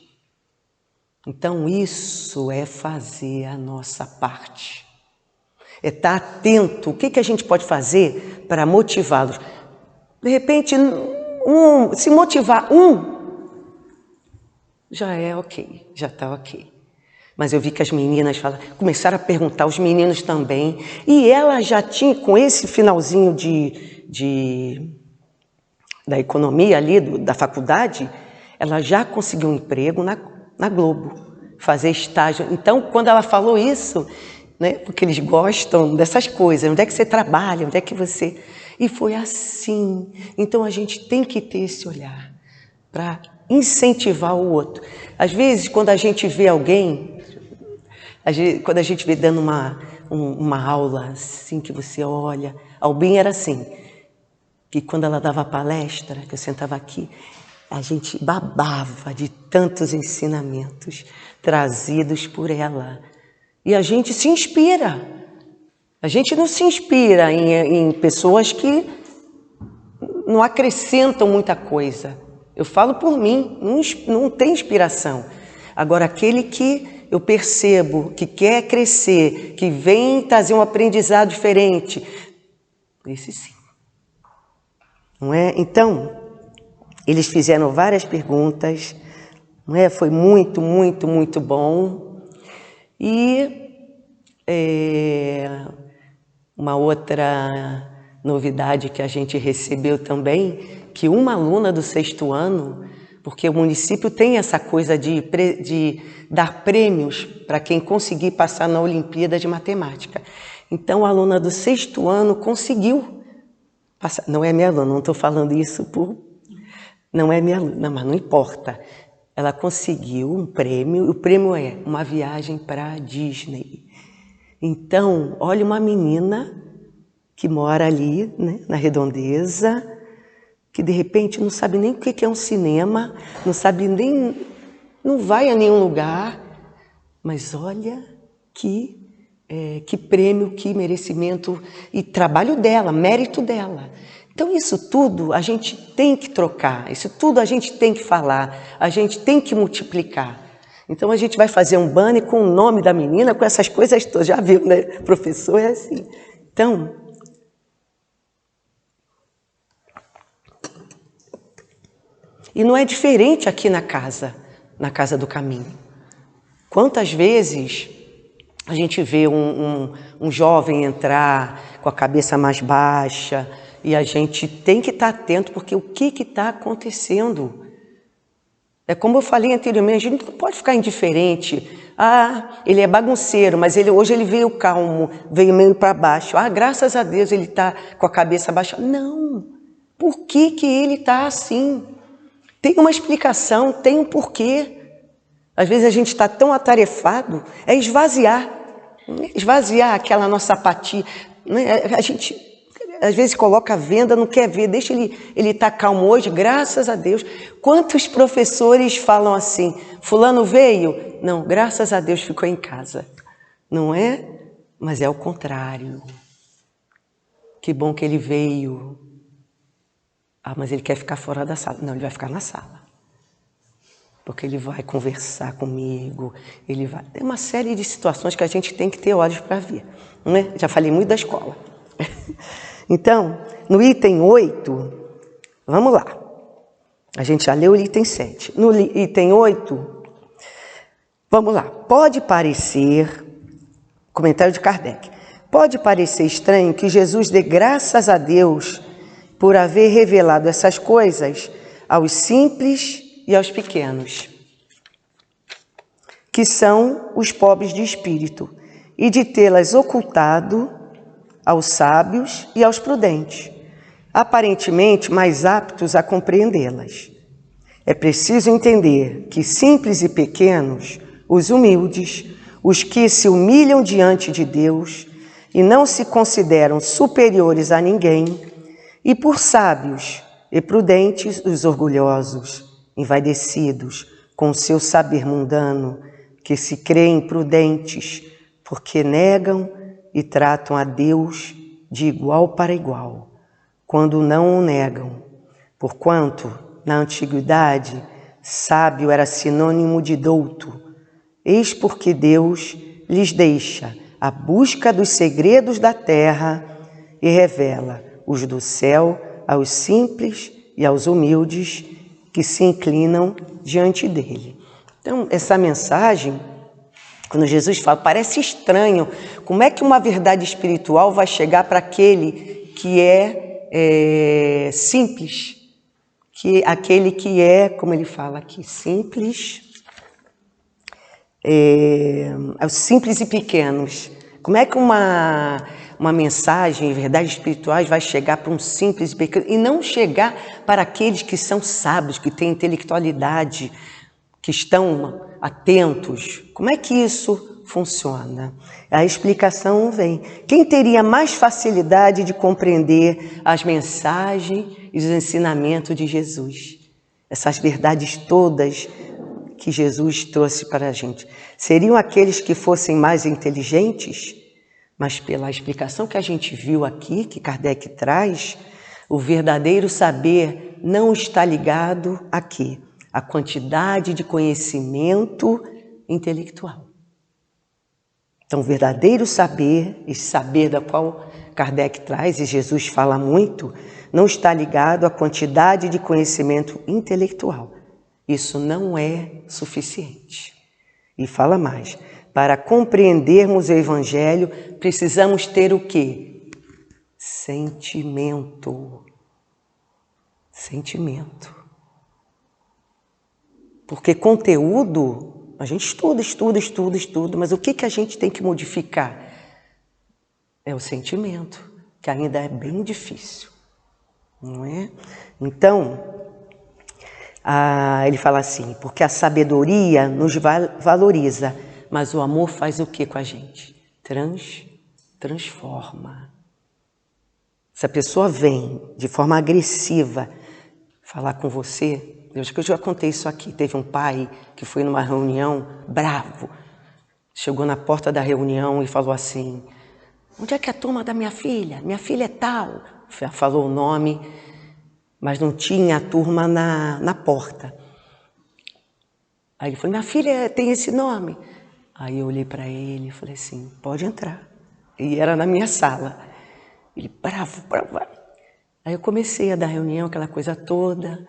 Então isso é fazer a nossa parte, é estar atento, o que a gente pode fazer para motivá-los. De repente, se motivar já é ok, já está ok. Mas eu vi que as meninas começaram a perguntar, os meninos também, e ela já tinha, com esse finalzinho da economia ali, da faculdade, ela já conseguiu um emprego na Globo, fazer estágio. Então, quando ela falou isso, né, porque eles gostam dessas coisas, onde é que você trabalha, onde é que você... E foi assim. Então, a gente tem que ter esse olhar para incentivar o outro. Às vezes, quando a gente vê alguém, quando a gente vê dando uma aula assim, que você olha, a Albin era assim, que quando ela dava palestra, que eu sentava aqui, a gente babava de tantos ensinamentos trazidos por ela. E a gente se inspira. A gente não se inspira em pessoas que não acrescentam muita coisa. Eu falo por mim, não tem inspiração. Agora, aquele que eu percebo que quer crescer, que vem trazer um aprendizado diferente, esse sim. Não é? Então, eles fizeram várias perguntas, não é? Foi muito, muito, muito bom. E uma outra novidade que a gente recebeu também, que uma aluna do 6º ano, porque o município tem essa coisa de dar prêmios para quem conseguir passar na Olimpíada de Matemática. Então, a aluna do 6º ano conseguiu passar. Não é minha aluna, não estou falando isso não é minha aluna, mas não importa. Ela conseguiu um prêmio, e o prêmio é uma viagem para a Disney. Então, olha, uma menina que mora ali, né, na Redondeza, que de repente não sabe nem o que é um cinema, não vai a nenhum lugar, mas olha que prêmio, que merecimento e trabalho dela, mérito dela. Então isso tudo a gente tem que trocar, isso tudo a gente tem que falar, a gente tem que multiplicar. Então a gente vai fazer um banner com o nome da menina, com essas coisas todas, já viu, né? Professor é assim. Então, e não é diferente aqui na Casa do Caminho. Quantas vezes a gente vê um jovem entrar com a cabeça mais baixa e a gente tem que estar atento, porque o que está acontecendo? É como eu falei anteriormente, a gente não pode ficar indiferente. Ah, ele é bagunceiro, mas hoje ele veio calmo, veio meio para baixo. Ah, graças a Deus ele está com a cabeça baixa. Não, por que ele está assim? Tem uma explicação, tem um porquê. Às vezes a gente está tão atarefado, é esvaziar aquela nossa apatia. A às vezes coloca a venda, não quer ver, deixa ele estar calmo hoje, graças a Deus. Quantos professores falam assim, fulano veio? Não, graças a Deus ficou em casa. Não é? Mas é o contrário. Que bom que ele veio. Ah, mas ele quer ficar fora da sala. Não, ele vai ficar na sala. Porque ele vai conversar comigo, ele vai... Tem uma série de situações que a gente tem que ter olhos para ver. Não é? Já falei muito da escola. Então, no item 8, vamos lá. A gente já leu o item 7. No item 8, vamos lá. Pode parecer, comentário de Kardec, pode parecer estranho que Jesus dê graças a Deus por haver revelado essas coisas aos simples e aos pequenos, que são os pobres de espírito, e de tê-las ocultado aos sábios e aos prudentes, aparentemente mais aptos a compreendê-las. É preciso entender que simples e pequenos, os humildes, os que se humilham diante de Deus e não se consideram superiores a ninguém, e por sábios e prudentes, os orgulhosos, envaidecidos com o seu saber mundano, que se creem prudentes, porque negam e tratam a Deus de igual para igual, quando não o negam. Porquanto, na antiguidade, sábio era sinônimo de douto, eis porque Deus lhes deixa a busca dos segredos da terra e revela os do céu aos simples e aos humildes que se inclinam diante dele. Então, essa mensagem, quando Jesus fala, parece estranho. Como é que uma verdade espiritual vai chegar para aquele que é simples? Aquele que é, como ele fala aqui, simples, os simples e pequenos. Como é que uma mensagem, verdades espirituais vai chegar para um simples e pequeno e não chegar para aqueles que são sábios, que têm intelectualidade, que estão atentos? Como é que isso funciona? A explicação vem. Quem teria mais facilidade de compreender as mensagens e os ensinamentos de Jesus? Essas verdades todas que Jesus trouxe para a gente. Seriam aqueles que fossem mais inteligentes? Mas pela explicação que a gente viu aqui, que Kardec traz, o verdadeiro saber não está ligado aqui à quantidade de conhecimento intelectual. Então, o verdadeiro saber, esse saber da qual Kardec traz, e Jesus fala muito, não está ligado à quantidade de conhecimento intelectual. Isso não é suficiente. E fala mais. Para compreendermos o Evangelho, precisamos ter o quê? Sentimento. Sentimento. Porque conteúdo, a gente estuda, mas o que a gente tem que modificar? É o sentimento, que ainda é bem difícil, não é? Então, ele fala assim, porque a sabedoria nos valoriza, mas o amor faz o que com a gente? Transforma. Se a pessoa vem de forma agressiva falar com você, eu acho que eu já contei isso aqui, teve um pai que foi numa reunião bravo, chegou na porta da reunião e falou assim, onde é que é a turma da minha filha? Minha filha é tal. Falou o nome, mas não tinha a turma na porta. Aí ele falou, minha filha tem esse nome. Aí eu olhei para ele e falei assim, pode entrar. E era na minha sala. Ele, bravo. Aí eu comecei a dar reunião, aquela coisa toda,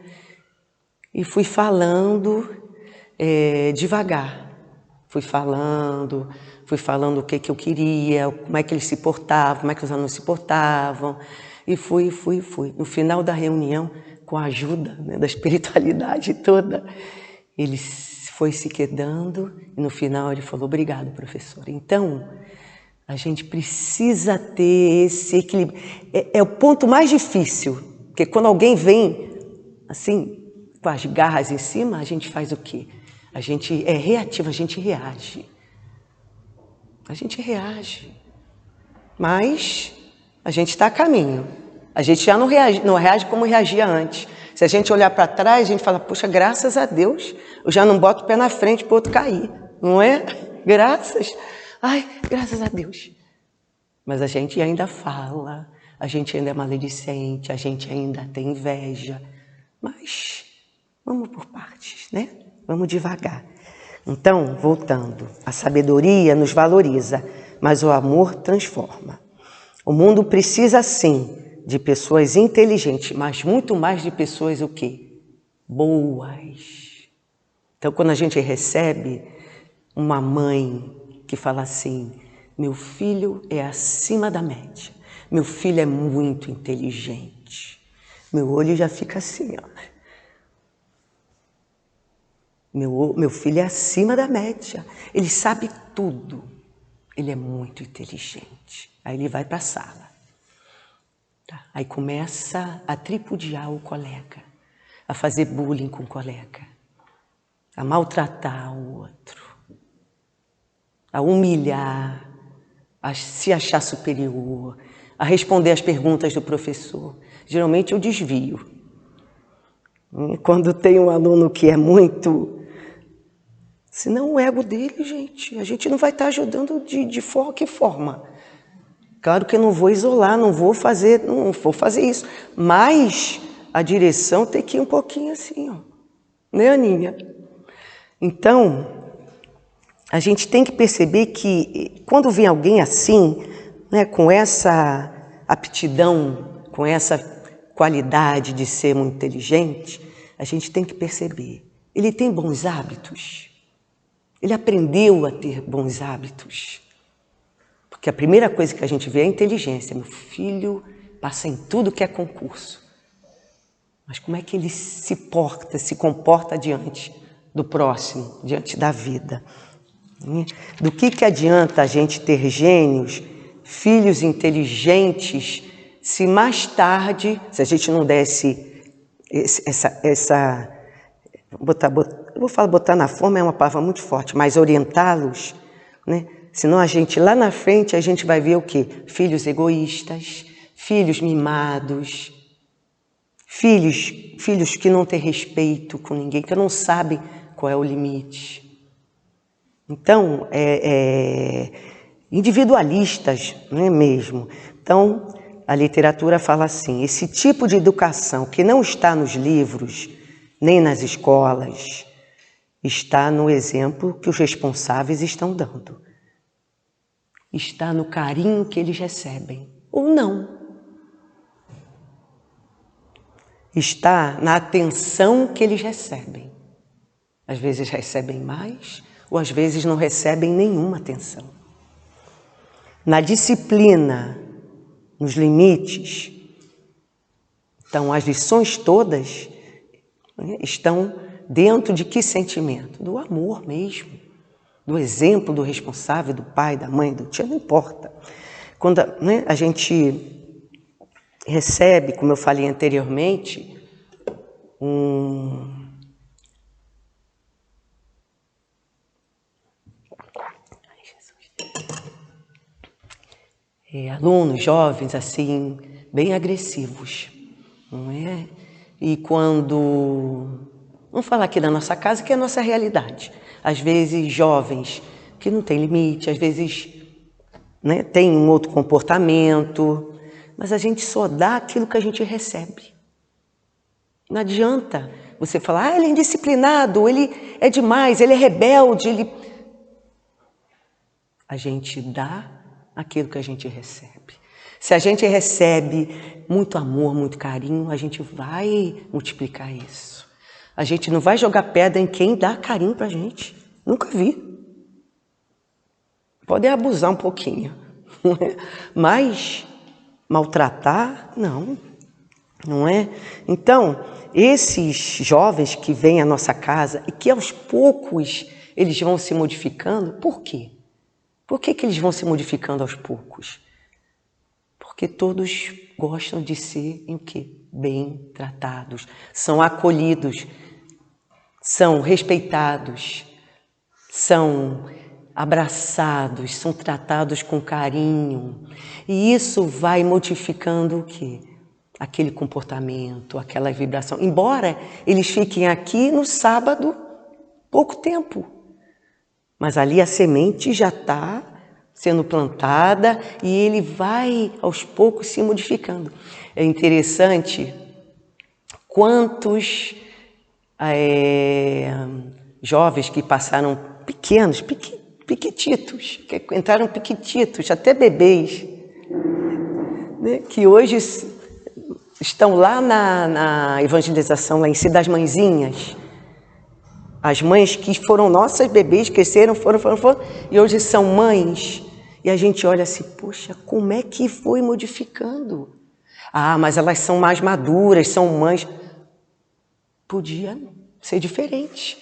e fui falando devagar. Fui falando o que eu queria, como é que eles se portavam, como é que os alunos se portavam. E fui. No final da reunião, com a ajuda, né, da espiritualidade toda, ele foi se quedando e no final ele falou, obrigado, professor. Então, a gente precisa ter esse equilíbrio. É o ponto mais difícil, porque quando alguém vem assim, com as garras em cima, a gente faz o quê? A gente é reativo, a gente reage. A gente reage. Mas a gente está a caminho. A gente já não reage como reagia antes. Se a gente olhar para trás, a gente fala, poxa, graças a Deus, eu já não boto o pé na frente para o outro cair, não é? Graças a Deus. Mas a gente ainda fala, a gente ainda é maledicente, a gente ainda tem inveja. Mas vamos por partes, né? Vamos devagar. Então, voltando, a sabedoria nos valoriza, mas o amor transforma. O mundo precisa, sim, de pessoas inteligentes, mas muito mais de pessoas o quê? Boas. Então, quando a gente recebe uma mãe que fala assim, meu filho é acima da média, meu filho é muito inteligente, meu olho já fica assim, ó. Meu filho é acima da média, ele sabe tudo, ele é muito inteligente. Aí ele vai para a sala. Tá. Aí começa a tripudiar o colega, a fazer bullying com o colega, a maltratar o outro, a humilhar, a se achar superior, a responder às perguntas do professor. Geralmente eu desvio. Quando tem um aluno que é muito... Senão o ego dele, gente, a gente não vai estar ajudando de que forma. Claro que eu não vou isolar, não vou fazer isso. Mas a direção tem que ir um pouquinho assim, ó. Né, Aninha? Então, a gente tem que perceber que quando vem alguém assim, né, com essa aptidão, com essa qualidade de ser muito inteligente, a gente tem que perceber. Ele tem bons hábitos? Ele aprendeu a ter bons hábitos? Porque a primeira coisa que a gente vê é a inteligência. Meu filho passa em tudo que é concurso. Mas como é que ele se comporta diante do próximo, diante da vida? Do que adianta a gente ter gênios, filhos inteligentes, se mais tarde, se a gente não desse botar na forma é uma palavra muito forte, mas orientá-los, né? Senão a gente, lá na frente, a gente vai ver o quê? Filhos egoístas, filhos mimados, filhos que não têm respeito com ninguém, que não sabem qual é o limite. Então, individualistas, não é mesmo? Então, a literatura fala assim, esse tipo de educação que não está nos livros, nem nas escolas, está no exemplo que os responsáveis estão dando. Está no carinho que eles recebem, ou não. Está na atenção que eles recebem. Às vezes recebem mais, ou às vezes não recebem nenhuma atenção. Na disciplina, nos limites. Então, as lições todas, né, estão dentro de que sentimento? Do amor mesmo. Do exemplo do responsável, do pai, da mãe, do tio, não importa. Quando, né, a gente recebe, como eu falei anteriormente, alunos jovens assim, bem agressivos, não é? E quando... Vamos falar aqui da nossa casa, que é a nossa realidade. Às vezes, jovens que não têm limite, às vezes, né, tem um outro comportamento, mas a gente só dá aquilo que a gente recebe. Não adianta você falar, ele é indisciplinado, ele é demais, ele é rebelde, A gente dá aquilo que a gente recebe. Se a gente recebe muito amor, muito carinho, a gente vai multiplicar isso. A gente não vai jogar pedra em quem dá carinho pra gente. Nunca vi. Pode abusar um pouquinho. Mas maltratar, não. Não é? Então, esses jovens que vêm à nossa casa e que aos poucos eles vão se modificando, por quê? Por que eles vão se modificando aos poucos? Porque todos gostam de ser em quê? Bem tratados, são acolhidos, são respeitados, são abraçados, são tratados com carinho. E isso vai modificando o quê? aquele comportamento, aquela vibração. Embora eles fiquem aqui no sábado pouco tempo, mas ali a semente já está sendo plantada e ele vai aos poucos se modificando. É interessante quantos jovens que passaram pequenos, piquititos, que entraram piquititos, até bebês, né, que hoje estão lá na evangelização, lá em Si das Mãezinhas. As mães que foram nossas bebês, cresceram, foram, e hoje são mães. E a gente olha assim, poxa, como é que foi modificando? Ah, mas elas são mais maduras, são mães. Podia ser diferente.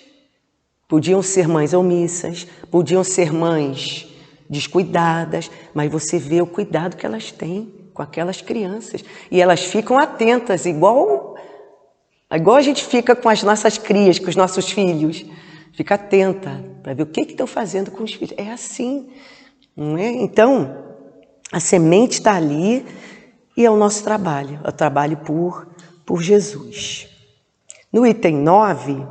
Podiam ser mães omissas, podiam ser mães descuidadas, mas você vê o cuidado que elas têm com aquelas crianças. E elas ficam atentas, igual a gente fica com as nossas crias, com os nossos filhos. Fica atenta para ver o que estão fazendo com os filhos. É assim, não é? Então, a semente está ali e é o nosso trabalho. É o trabalho por Jesus. No item 9,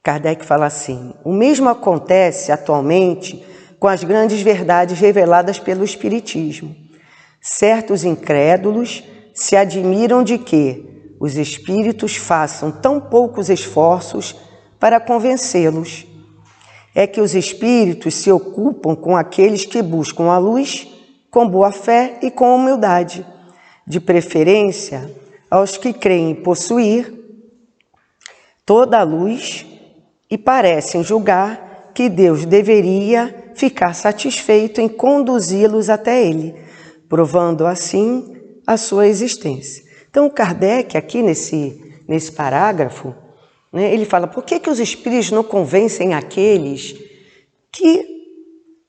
Kardec fala assim: o mesmo acontece atualmente com as grandes verdades reveladas pelo Espiritismo. Certos incrédulos se admiram de que os espíritos façam tão poucos esforços para convencê-los. É que os espíritos se ocupam com aqueles que buscam a luz com boa fé e com humildade, de preferência aos que creem possuir toda a luz e parecem julgar que Deus deveria ficar satisfeito em conduzi-los até Ele, provando assim a sua existência. Então, Kardec, aqui nesse parágrafo, né, ele fala, por que os espíritos não convencem aqueles que,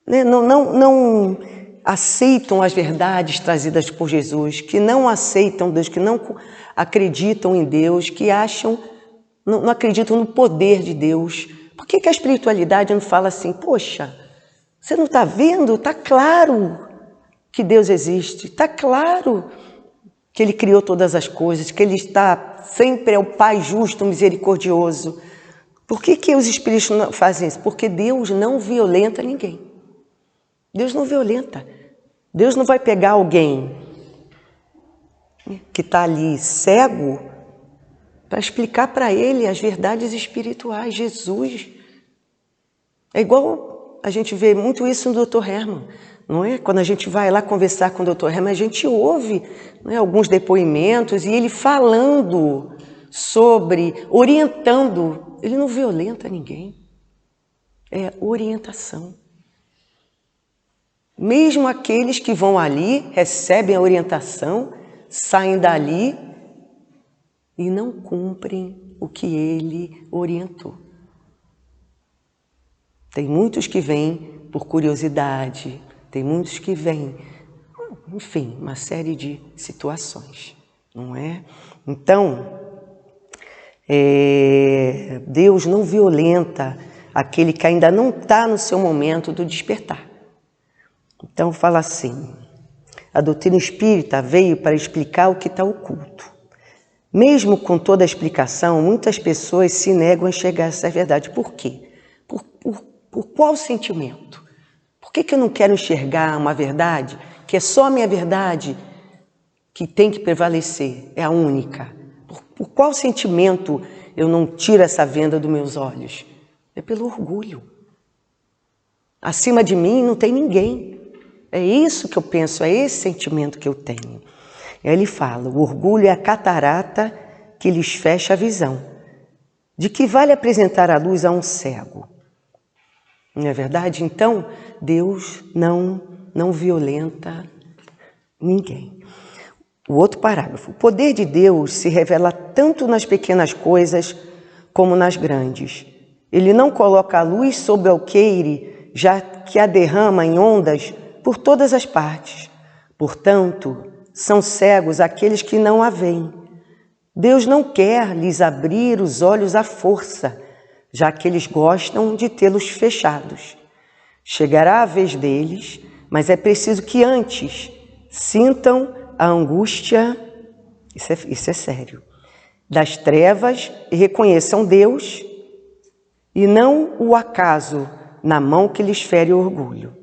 né, não aceitam as verdades trazidas por Jesus, que não aceitam Deus, que não acreditam em Deus, que não acreditam no poder de Deus? Por que a espiritualidade não fala assim, poxa, você não está vendo? Está claro que Deus existe, está claro que Ele criou todas as coisas, que Ele sempre é o Pai justo, misericordioso. Por que os espíritos não fazem isso? Porque Deus não violenta ninguém. Deus não violenta. Deus não vai pegar alguém que está ali cego para explicar para ele as verdades espirituais. Jesus. É igual a gente vê muito isso no Dr. Hermann, não é? Quando a gente vai lá conversar com o Dr. Hermann, a gente ouve, não é, alguns depoimentos e ele falando sobre, orientando. Ele não violenta ninguém. É orientação. Mesmo aqueles que vão ali, recebem a orientação, saem dali e não cumprem o que ele orientou. Tem muitos que vêm por curiosidade, tem muitos que vêm, enfim, uma série de situações, não é? Então, Deus não violenta aquele que ainda não está no seu momento do despertar. Então, fala assim, a doutrina espírita veio para explicar o que está oculto. Mesmo com toda a explicação, muitas pessoas se negam a enxergar essa verdade. Por quê? Por qual sentimento? Por que eu não quero enxergar uma verdade que é só a minha verdade que tem que prevalecer, é a única? Por qual sentimento eu não tiro essa venda dos meus olhos? É pelo orgulho. Acima de mim não tem ninguém. É isso que eu penso, é esse sentimento que eu tenho. Ele fala, o orgulho é a catarata que lhes fecha a visão. De que vale apresentar a luz a um cego? Não é verdade? Então, Deus não violenta ninguém. O outro parágrafo. O poder de Deus se revela tanto nas pequenas coisas como nas grandes. Ele não coloca a luz sobre o alqueire, já que a derrama em ondas por todas as partes. Portanto, são cegos aqueles que não a veem. Deus não quer lhes abrir os olhos à força, já que eles gostam de tê-los fechados. Chegará a vez deles, mas é preciso que antes sintam a angústia, isso é sério, das trevas e reconheçam Deus e não o acaso na mão que lhes fere o orgulho.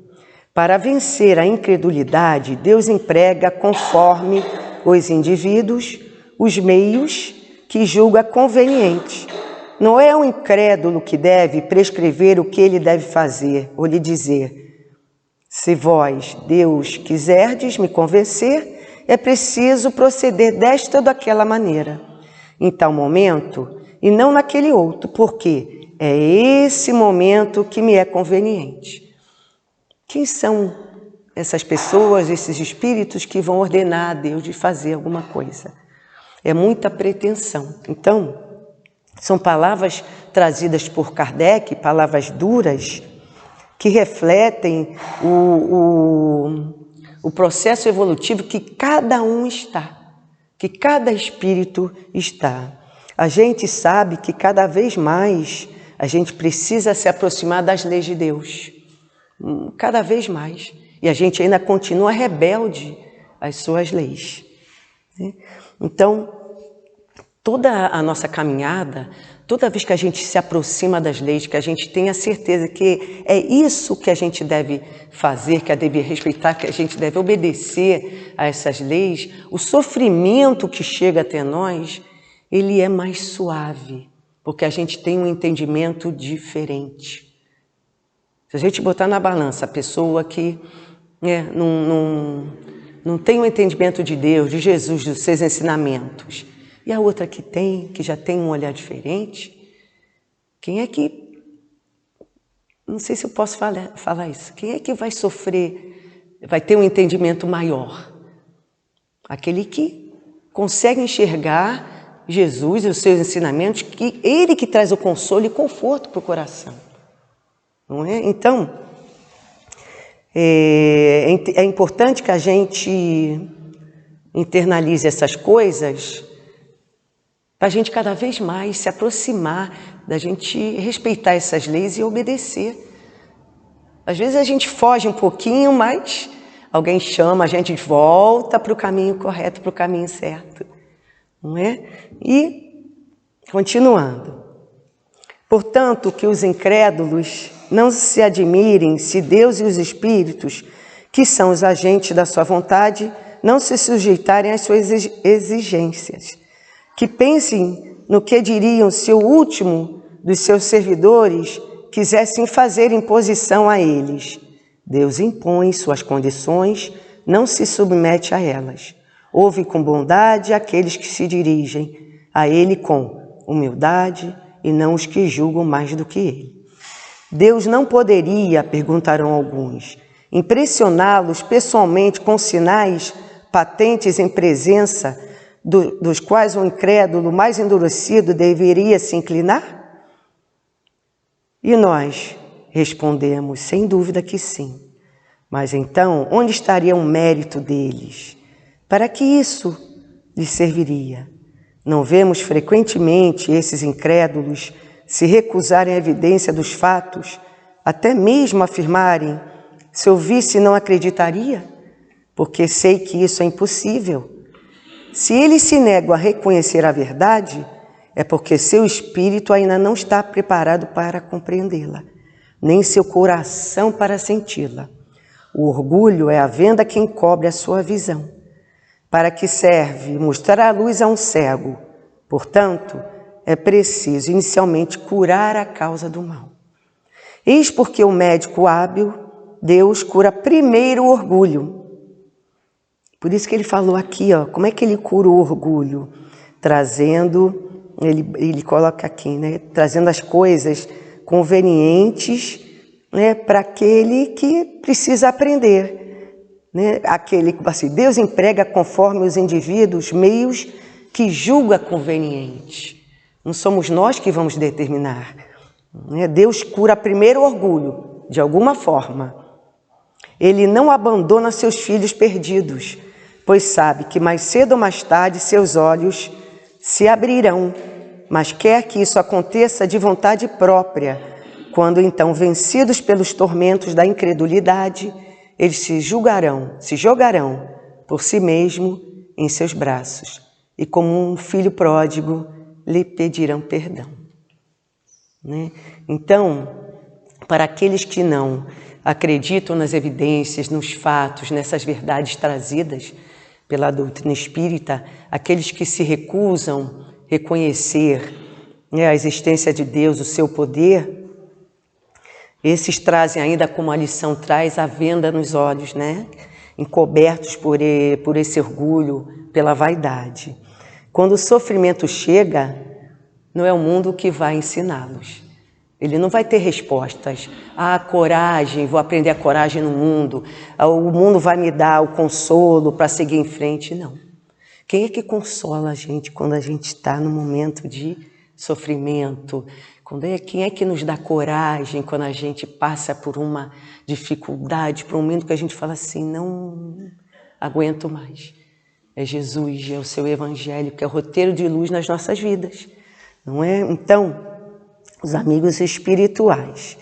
Para vencer a incredulidade, Deus emprega conforme os indivíduos os meios que julga conveniente. Não é o incrédulo que deve prescrever o que ele deve fazer ou lhe dizer: se vós, Deus, quiserdes me convencer, é preciso proceder desta ou daquela maneira, em tal momento, e não naquele outro, porque é esse momento que me é conveniente. Quem são essas pessoas, esses espíritos que vão ordenar a Deus de fazer alguma coisa? É muita pretensão. Então, são palavras trazidas por Kardec, palavras duras, que refletem o processo evolutivo que cada um está, que cada espírito está. A gente sabe que cada vez mais a gente precisa se aproximar das leis de Deus, cada vez mais. E a gente ainda continua rebelde às suas leis. Então, toda a nossa caminhada, toda vez que a gente se aproxima das leis, que a gente tem a certeza que é isso que a gente deve fazer, que a deve respeitar, que a gente deve obedecer a essas leis, o sofrimento que chega até nós, ele é mais suave, porque a gente tem um entendimento diferente. Se a gente botar na balança a pessoa que não tem um entendimento de Deus, de Jesus, dos seus ensinamentos, e a outra que tem, que já tem um olhar diferente, quem é que, não sei se eu posso falar isso, quem é que vai sofrer, vai ter um entendimento maior? Aquele que consegue enxergar Jesus e os seus ensinamentos, que ele que traz o consolo e conforto para o coração. Não é? Então, é importante que a gente internalize essas coisas para a gente cada vez mais se aproximar, da gente respeitar essas leis e obedecer. Às vezes a gente foge um pouquinho, mas alguém chama, a gente volta para o caminho correto, para o caminho certo. Não é? E, continuando. Portanto, que os incrédulos não se admirem se Deus e os espíritos, que são os agentes da sua vontade, não se sujeitarem às suas exigências. Que pensem no que diriam se o último dos seus servidores quisessem fazer imposição a eles. Deus impõe suas condições, não se submete a elas. Ouve com bondade aqueles que se dirigem a ele com humildade e não os que julgam mais do que ele. Deus não poderia, perguntarão alguns, impressioná-los pessoalmente com sinais patentes em presença dos quais o incrédulo mais endurecido deveria se inclinar? E nós respondemos, sem dúvida que sim. Mas então, onde estaria o mérito deles? Para que isso lhes serviria? Não vemos frequentemente esses incrédulos se recusarem a evidência dos fatos, até mesmo afirmarem, se eu visse não acreditaria, porque sei que isso é impossível. Se eles se negam a reconhecer a verdade, é porque seu espírito ainda não está preparado para compreendê-la, nem seu coração para senti-la. O orgulho é a venda que encobre a sua visão. Para que serve mostrar a luz a um cego? Portanto, é preciso inicialmente curar a causa do mal. Eis porque o médico hábil, Deus, cura primeiro o orgulho. Por isso que ele falou aqui, como é que ele cura o orgulho? Trazendo, ele coloca aqui, né? Trazendo as coisas convenientes, né, para aquele que precisa aprender. Né? Aquele que, assim, Deus emprega conforme os indivíduos meios que julga conveniente. Não somos nós que vamos determinar. Né? Deus cura primeiro o orgulho, de alguma forma. Ele não abandona seus filhos perdidos, pois sabe que mais cedo ou mais tarde seus olhos se abrirão, mas quer que isso aconteça de vontade própria, quando então, vencidos pelos tormentos da incredulidade, eles se jogarão por si mesmo em seus braços, e como um filho pródigo lhe pedirão perdão. Né? Então, para aqueles que não acreditam nas evidências, nos fatos, nessas verdades trazidas pela doutrina espírita, aqueles que se recusam a reconhecer, né, a existência de Deus, o seu poder, esses trazem ainda, como a lição traz, a venda nos olhos, né? Encobertos por esse orgulho, pela vaidade. Quando o sofrimento chega, não é o mundo que vai ensiná-los. Ele não vai ter respostas. Ah, coragem, vou aprender a coragem no mundo. O mundo vai me dar o consolo para seguir em frente. Não. Quem é que consola a gente quando a gente está no momento de sofrimento? Quem é que nos dá coragem quando a gente passa por uma dificuldade, por um momento que a gente fala assim, não aguento mais? É Jesus, é o seu evangelho, que é o roteiro de luz nas nossas vidas, não é? Então, os amigos espirituais.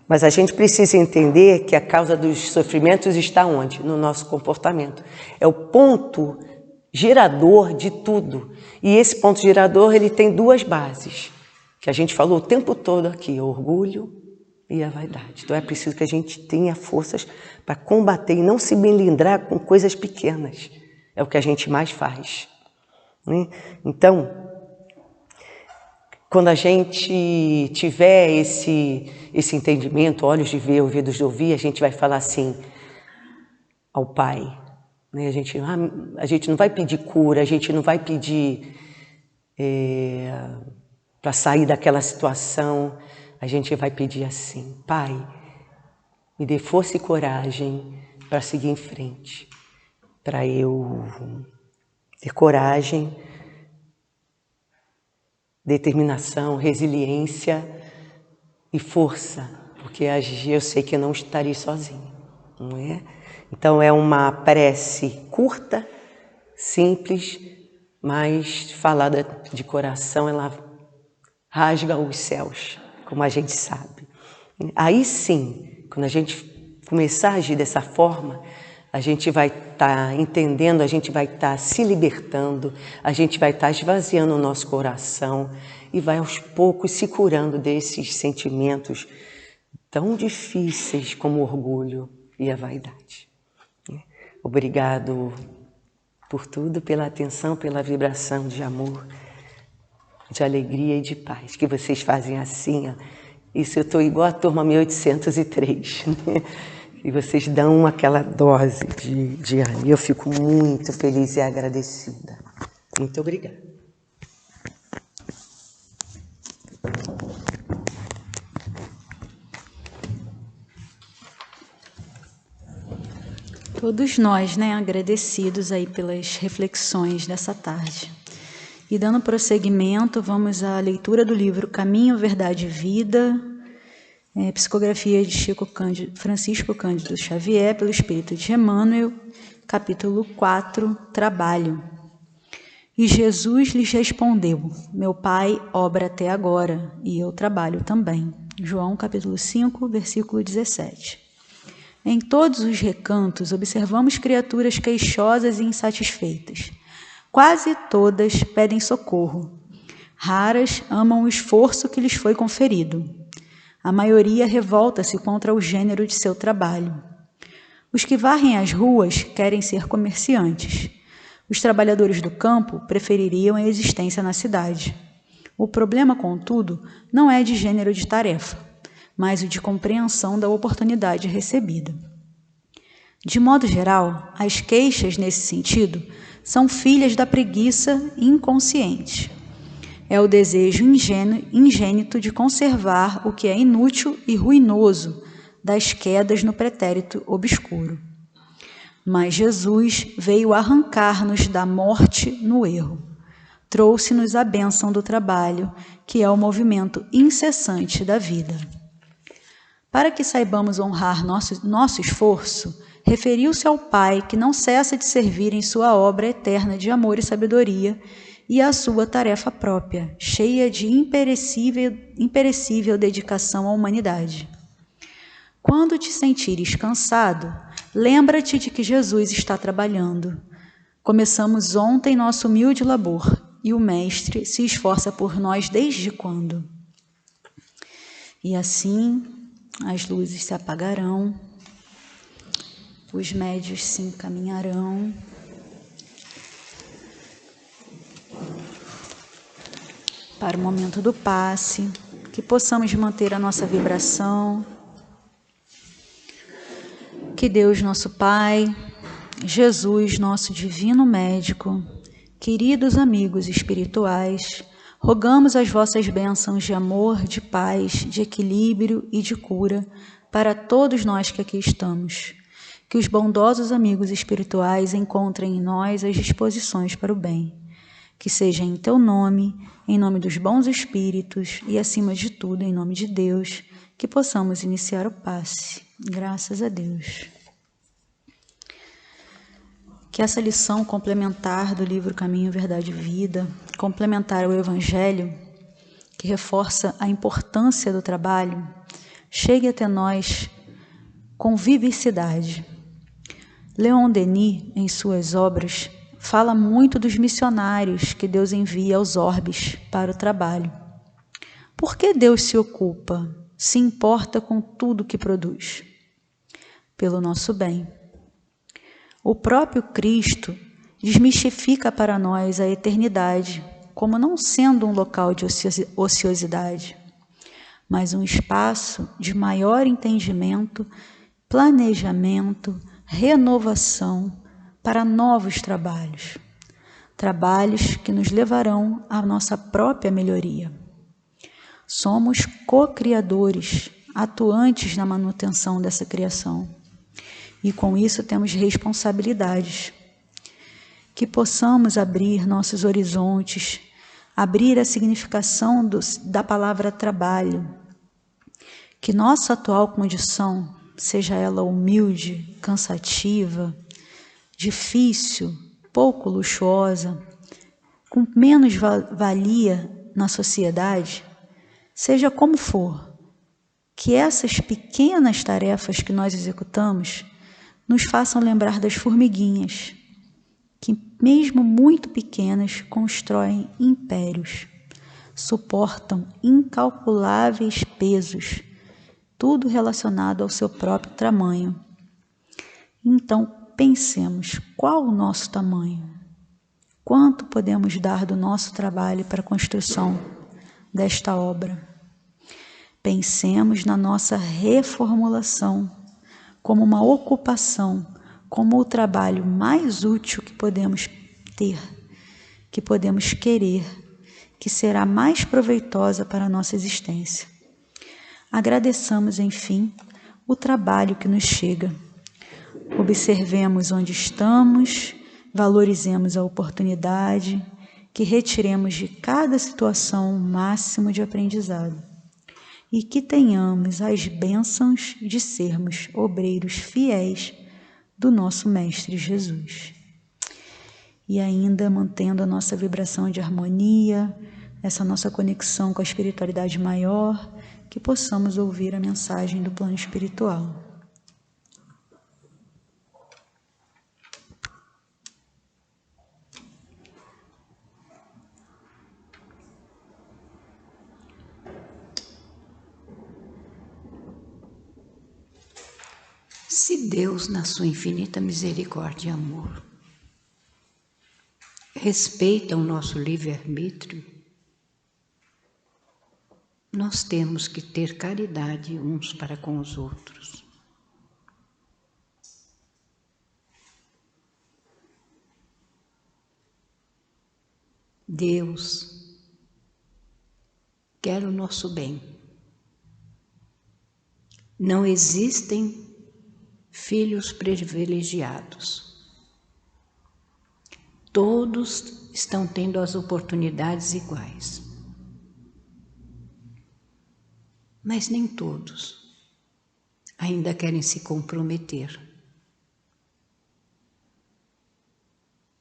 Mas a gente precisa entender que a causa dos sofrimentos está onde? No nosso comportamento. É o ponto gerador de tudo. E esse ponto gerador, ele tem duas bases, que a gente falou o tempo todo aqui, o orgulho e a vaidade. Então é preciso que a gente tenha forças para combater e não se melindrar com coisas pequenas. É o que a gente mais faz. Né? Então, quando a gente tiver esse entendimento, olhos de ver, ouvidos de ouvir, a gente vai falar assim ao Pai. Né? A gente não vai pedir cura, a gente não vai pedir para sair daquela situação. A gente vai pedir assim, Pai, me dê força e coragem para seguir em frente, para eu ter coragem, determinação, resiliência e força, porque eu sei que eu não estarei sozinho, não é? Então é uma prece curta, simples, mas falada de coração, ela rasga os céus, como a gente sabe. Aí sim, quando a gente começar a agir dessa forma, a gente vai estar entendendo, a gente vai estar se libertando, a gente vai estar esvaziando o nosso coração e vai aos poucos se curando desses sentimentos tão difíceis como o orgulho e a vaidade. Obrigado por tudo, pela atenção, pela vibração de amor, de alegria e de paz que vocês fazem assim. Ó. Isso eu estou igual a turma 1803, né? E vocês dão aquela dose de ânimo. Eu fico muito feliz e agradecida. Muito obrigada. Todos nós, né, agradecidos aí pelas reflexões dessa tarde. E dando prosseguimento, vamos à leitura do livro Caminho, Verdade e Vida, psicografia de Francisco Cândido Xavier, pelo Espírito de Emmanuel, capítulo 4, Trabalho. E Jesus lhes respondeu, meu Pai obra até agora, e eu trabalho também. João, capítulo 5, versículo 17. Em todos os recantos observamos criaturas queixosas e insatisfeitas. Quase todas pedem socorro. Raras amam o esforço que lhes foi conferido. A maioria revolta-se contra o gênero de seu trabalho. Os que varrem as ruas querem ser comerciantes. Os trabalhadores do campo prefeririam a existência na cidade. O problema, contudo, não é de gênero de tarefa, mas o de compreensão da oportunidade recebida. De modo geral, as queixas nesse sentido são filhas da preguiça inconsciente. É o desejo ingênito de conservar o que é inútil e ruinoso das quedas no pretérito obscuro. Mas Jesus veio arrancar-nos da morte no erro. Trouxe-nos a bênção do trabalho, que é o movimento incessante da vida. Para que saibamos honrar nosso esforço, referiu-se ao Pai que não cessa de servir em sua obra eterna de amor e sabedoria e à sua tarefa própria, cheia de imperecível dedicação à humanidade. Quando te sentires cansado, Lembra-te de que Jesus está trabalhando. Começamos ontem nosso humilde labor e o Mestre se esforça por nós desde quando? E assim as luzes se apagarão, os médios se encaminharão para o momento do passe, que possamos manter a nossa vibração. Que Deus, nosso Pai, Jesus, nosso divino médico, queridos amigos espirituais, rogamos as vossas bênçãos de amor, de paz, de equilíbrio e de cura para todos nós que aqui estamos. Que os bondosos amigos espirituais encontrem em nós as disposições para o bem. Que seja em teu nome, em nome dos bons espíritos e, acima de tudo, em nome de Deus, que possamos iniciar o passe. Graças a Deus. Que essa lição complementar do livro Caminho, Verdade e Vida, complementar ao Evangelho, que reforça a importância do trabalho, chegue até nós com vivacidade. Leon Denis, em suas obras, fala muito dos missionários que Deus envia aos orbes para o trabalho. Por que Deus se ocupa, se importa com tudo que produz? Pelo nosso bem. O próprio Cristo desmistifica para nós a eternidade como não sendo um local de ociosidade, mas um espaço de maior entendimento, planejamento, renovação para novos trabalhos. Trabalhos que nos levarão à nossa própria melhoria. Somos co-criadores, atuantes na manutenção dessa criação. E com isso temos responsabilidades. Que possamos abrir nossos horizontes, abrir a significação da palavra trabalho. Que nossa atual condição, seja ela humilde, cansativa, difícil, pouco luxuosa, com menos valia na sociedade, seja como for, que essas pequenas tarefas que nós executamos nos façam lembrar das formiguinhas, que mesmo muito pequenas constroem impérios, suportam incalculáveis pesos, tudo relacionado ao seu próprio tamanho. Então, pensemos, qual o nosso tamanho? Quanto podemos dar do nosso trabalho para a construção desta obra? Pensemos na nossa reformulação como uma ocupação, como o trabalho mais útil que podemos ter, que podemos querer, que será mais proveitosa para a nossa existência. Agradeçamos, enfim, o trabalho que nos chega. Observemos onde estamos, valorizemos a oportunidade, que retiremos de cada situação o máximo de aprendizado e que tenhamos as bênçãos de sermos obreiros fiéis do nosso Mestre Jesus. E ainda mantendo a nossa vibração de harmonia, essa nossa conexão com a espiritualidade maior, que possamos ouvir a mensagem do plano espiritual. Se Deus, na sua infinita misericórdia e amor, respeita o nosso livre-arbítrio, nós temos que ter caridade uns para com os outros. Deus quer o nosso bem. Não existem filhos privilegiados. Todos estão tendo as oportunidades iguais. Mas nem todos ainda querem se comprometer.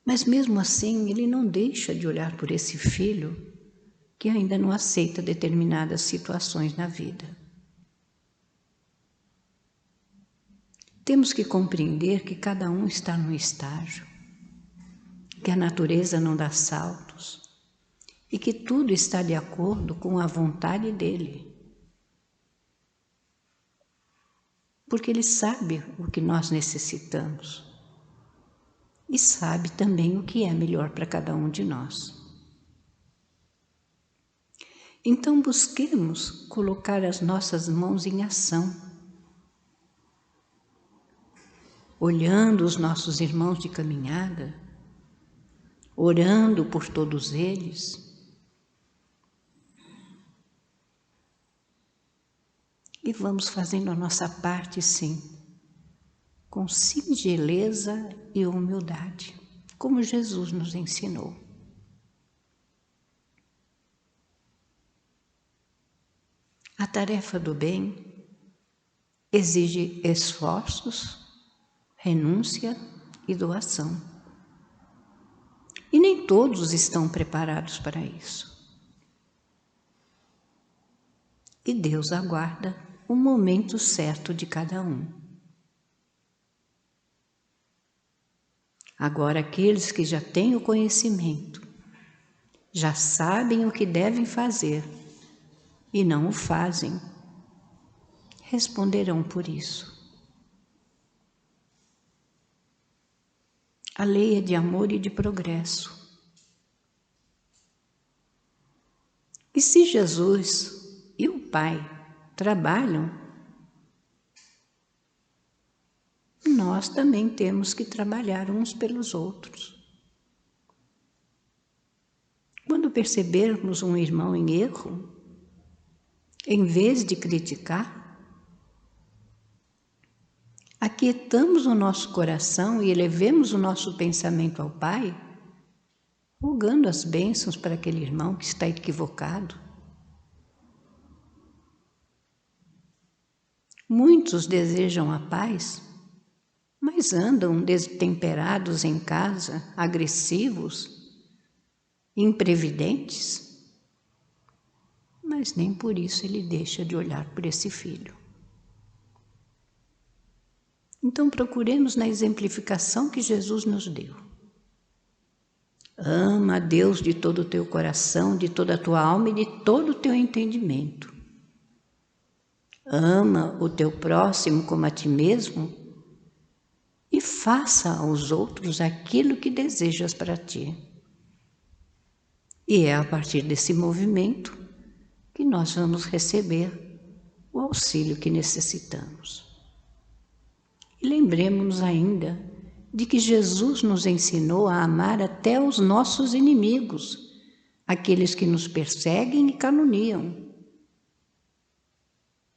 Mas mesmo assim, ele não deixa de olhar por esse filho que ainda não aceita determinadas situações na vida. Temos que compreender que cada um está num estágio, que a natureza não dá saltos e que tudo está de acordo com a vontade dele. Porque ele sabe o que nós necessitamos e sabe também o que é melhor para cada um de nós. Então busquemos colocar as nossas mãos em ação, olhando os nossos irmãos de caminhada, orando por todos eles, e vamos fazendo a nossa parte, sim, com singeleza e humildade, como Jesus nos ensinou. A tarefa do bem exige esforços, renúncia e doação. E nem todos estão preparados para isso. E Deus aguarda o momento certo de cada um. Agora, aqueles que já têm o conhecimento, já sabem o que devem fazer e não o fazem, responderão por isso. A lei é de amor e de progresso. E se Jesus e o Pai trabalham, nós também temos que trabalhar uns pelos outros. Quando percebermos um irmão em erro, em vez de criticar, aquietamos o nosso coração e elevemos o nosso pensamento ao Pai, rogando as bênçãos para aquele irmão que está equivocado. Muitos desejam a paz, mas andam destemperados em casa, agressivos, imprevidentes. Mas nem por isso ele deixa de olhar por esse filho. Então procuremos na exemplificação que Jesus nos deu. Ama a Deus de todo o teu coração, de toda a tua alma e de todo o teu entendimento. Ama o teu próximo como a ti mesmo e faça aos outros aquilo que desejas para ti. E é a partir desse movimento que nós vamos receber o auxílio que necessitamos. E lembremos-nos ainda de que Jesus nos ensinou a amar até os nossos inimigos, aqueles que nos perseguem e caluniam.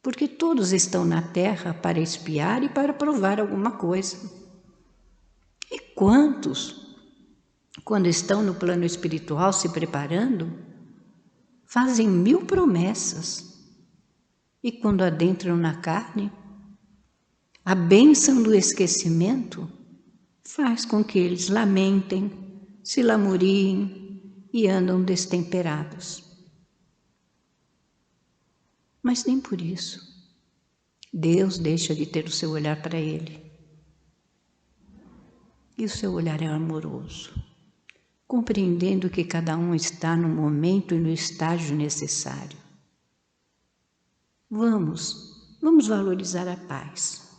Porque todos estão na terra para espiar e para provar alguma coisa. E quantos, quando estão no plano espiritual se preparando, fazem 1000 promessas e quando adentram na carne, a bênção do esquecimento faz com que eles lamentem, se lamuriem e andam destemperados. Mas nem por isso Deus deixa de ter o seu olhar para ele. E o seu olhar é amoroso, compreendendo que cada um está no momento e no estágio necessário. Vamos valorizar a paz.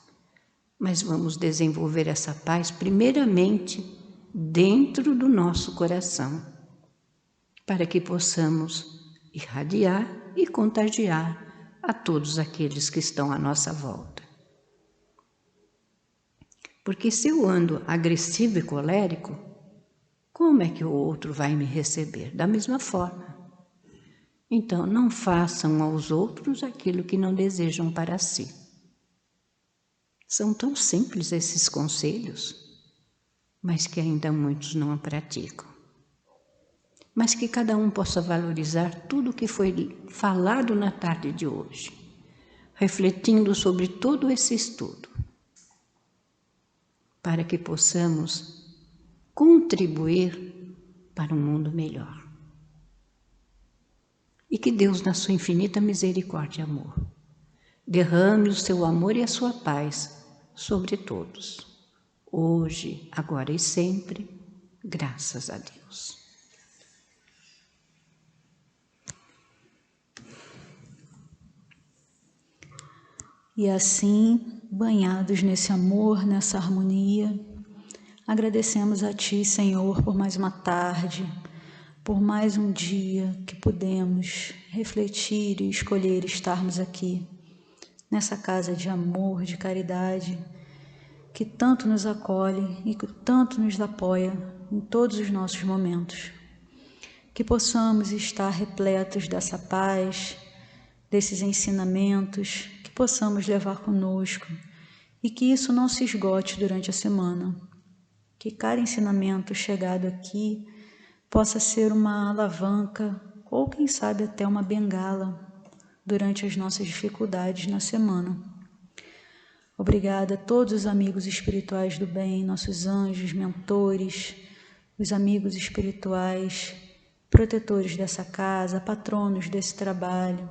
Mas vamos desenvolver essa paz primeiramente dentro do nosso coração, para que possamos irradiar e contagiar a todos aqueles que estão à nossa volta. Porque se eu ando agressivo e colérico, como é que o outro vai me receber? Da mesma forma. Então, não façam aos outros aquilo que não desejam para si. São tão simples esses conselhos, mas que ainda muitos não praticam. Mas que cada um possa valorizar tudo o que foi falado na tarde de hoje, refletindo sobre todo esse estudo, para que possamos contribuir para um mundo melhor. E que Deus, na sua infinita misericórdia e amor, derrame o seu amor e a sua paz sobre todos, hoje, agora e sempre, graças a Deus. E assim, banhados nesse amor, nessa harmonia, agradecemos a Ti, Senhor, por mais uma tarde, por mais um dia que pudemos refletir e escolher estarmos aqui, nessa casa de amor, de caridade, que tanto nos acolhe e que tanto nos apoia em todos os nossos momentos. Que possamos estar repletos dessa paz, desses ensinamentos, que possamos levar conosco e que isso não se esgote durante a semana. Que cada ensinamento chegado aqui possa ser uma alavanca ou, quem sabe, até uma bengala durante as nossas dificuldades na semana. Obrigada a todos os amigos espirituais do bem, nossos anjos, mentores, os amigos espirituais, protetores dessa casa, patronos desse trabalho.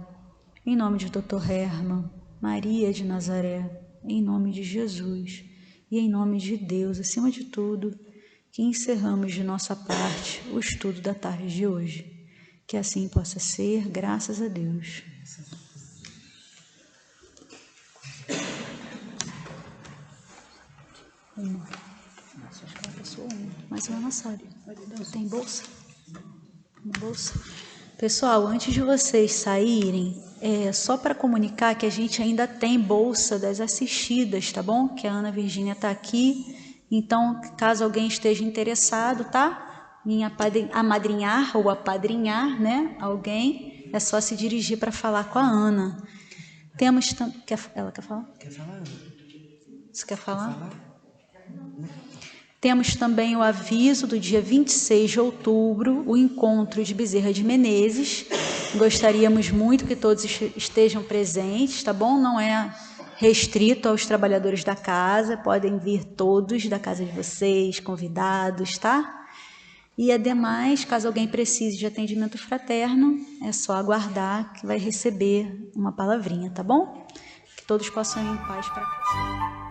Em nome de Dr. Herman, Maria de Nazaré, em nome de Jesus e em nome de Deus, acima de tudo, que encerramos de nossa parte o estudo da tarde de hoje. Que assim possa ser, graças a Deus. Uma. Nossa, acho que ela passou uma. Mais uma massagem. Tem bolsa? Uma bolsa? Pessoal, antes de vocês saírem, só para comunicar que a gente ainda tem bolsa das assistidas, tá bom? Que a Ana Virgínia está aqui. Então, caso alguém esteja interessado, tá? Em amadrinhar ou apadrinhar, né? Alguém, é só se dirigir para falar com a Ana. Temos... Ela quer falar? Quer falar, Ana? Você quer falar? Temos também o aviso do dia 26 de outubro, o encontro de Bezerra de Menezes. Gostaríamos muito que todos estejam presentes, tá bom? Não é restrito aos trabalhadores da casa, podem vir todos da casa de vocês, convidados, tá? E ademais, caso alguém precise de atendimento fraterno, é só aguardar que vai receber uma palavrinha, tá bom? Que todos possam ir em paz para casa.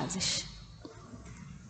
casas.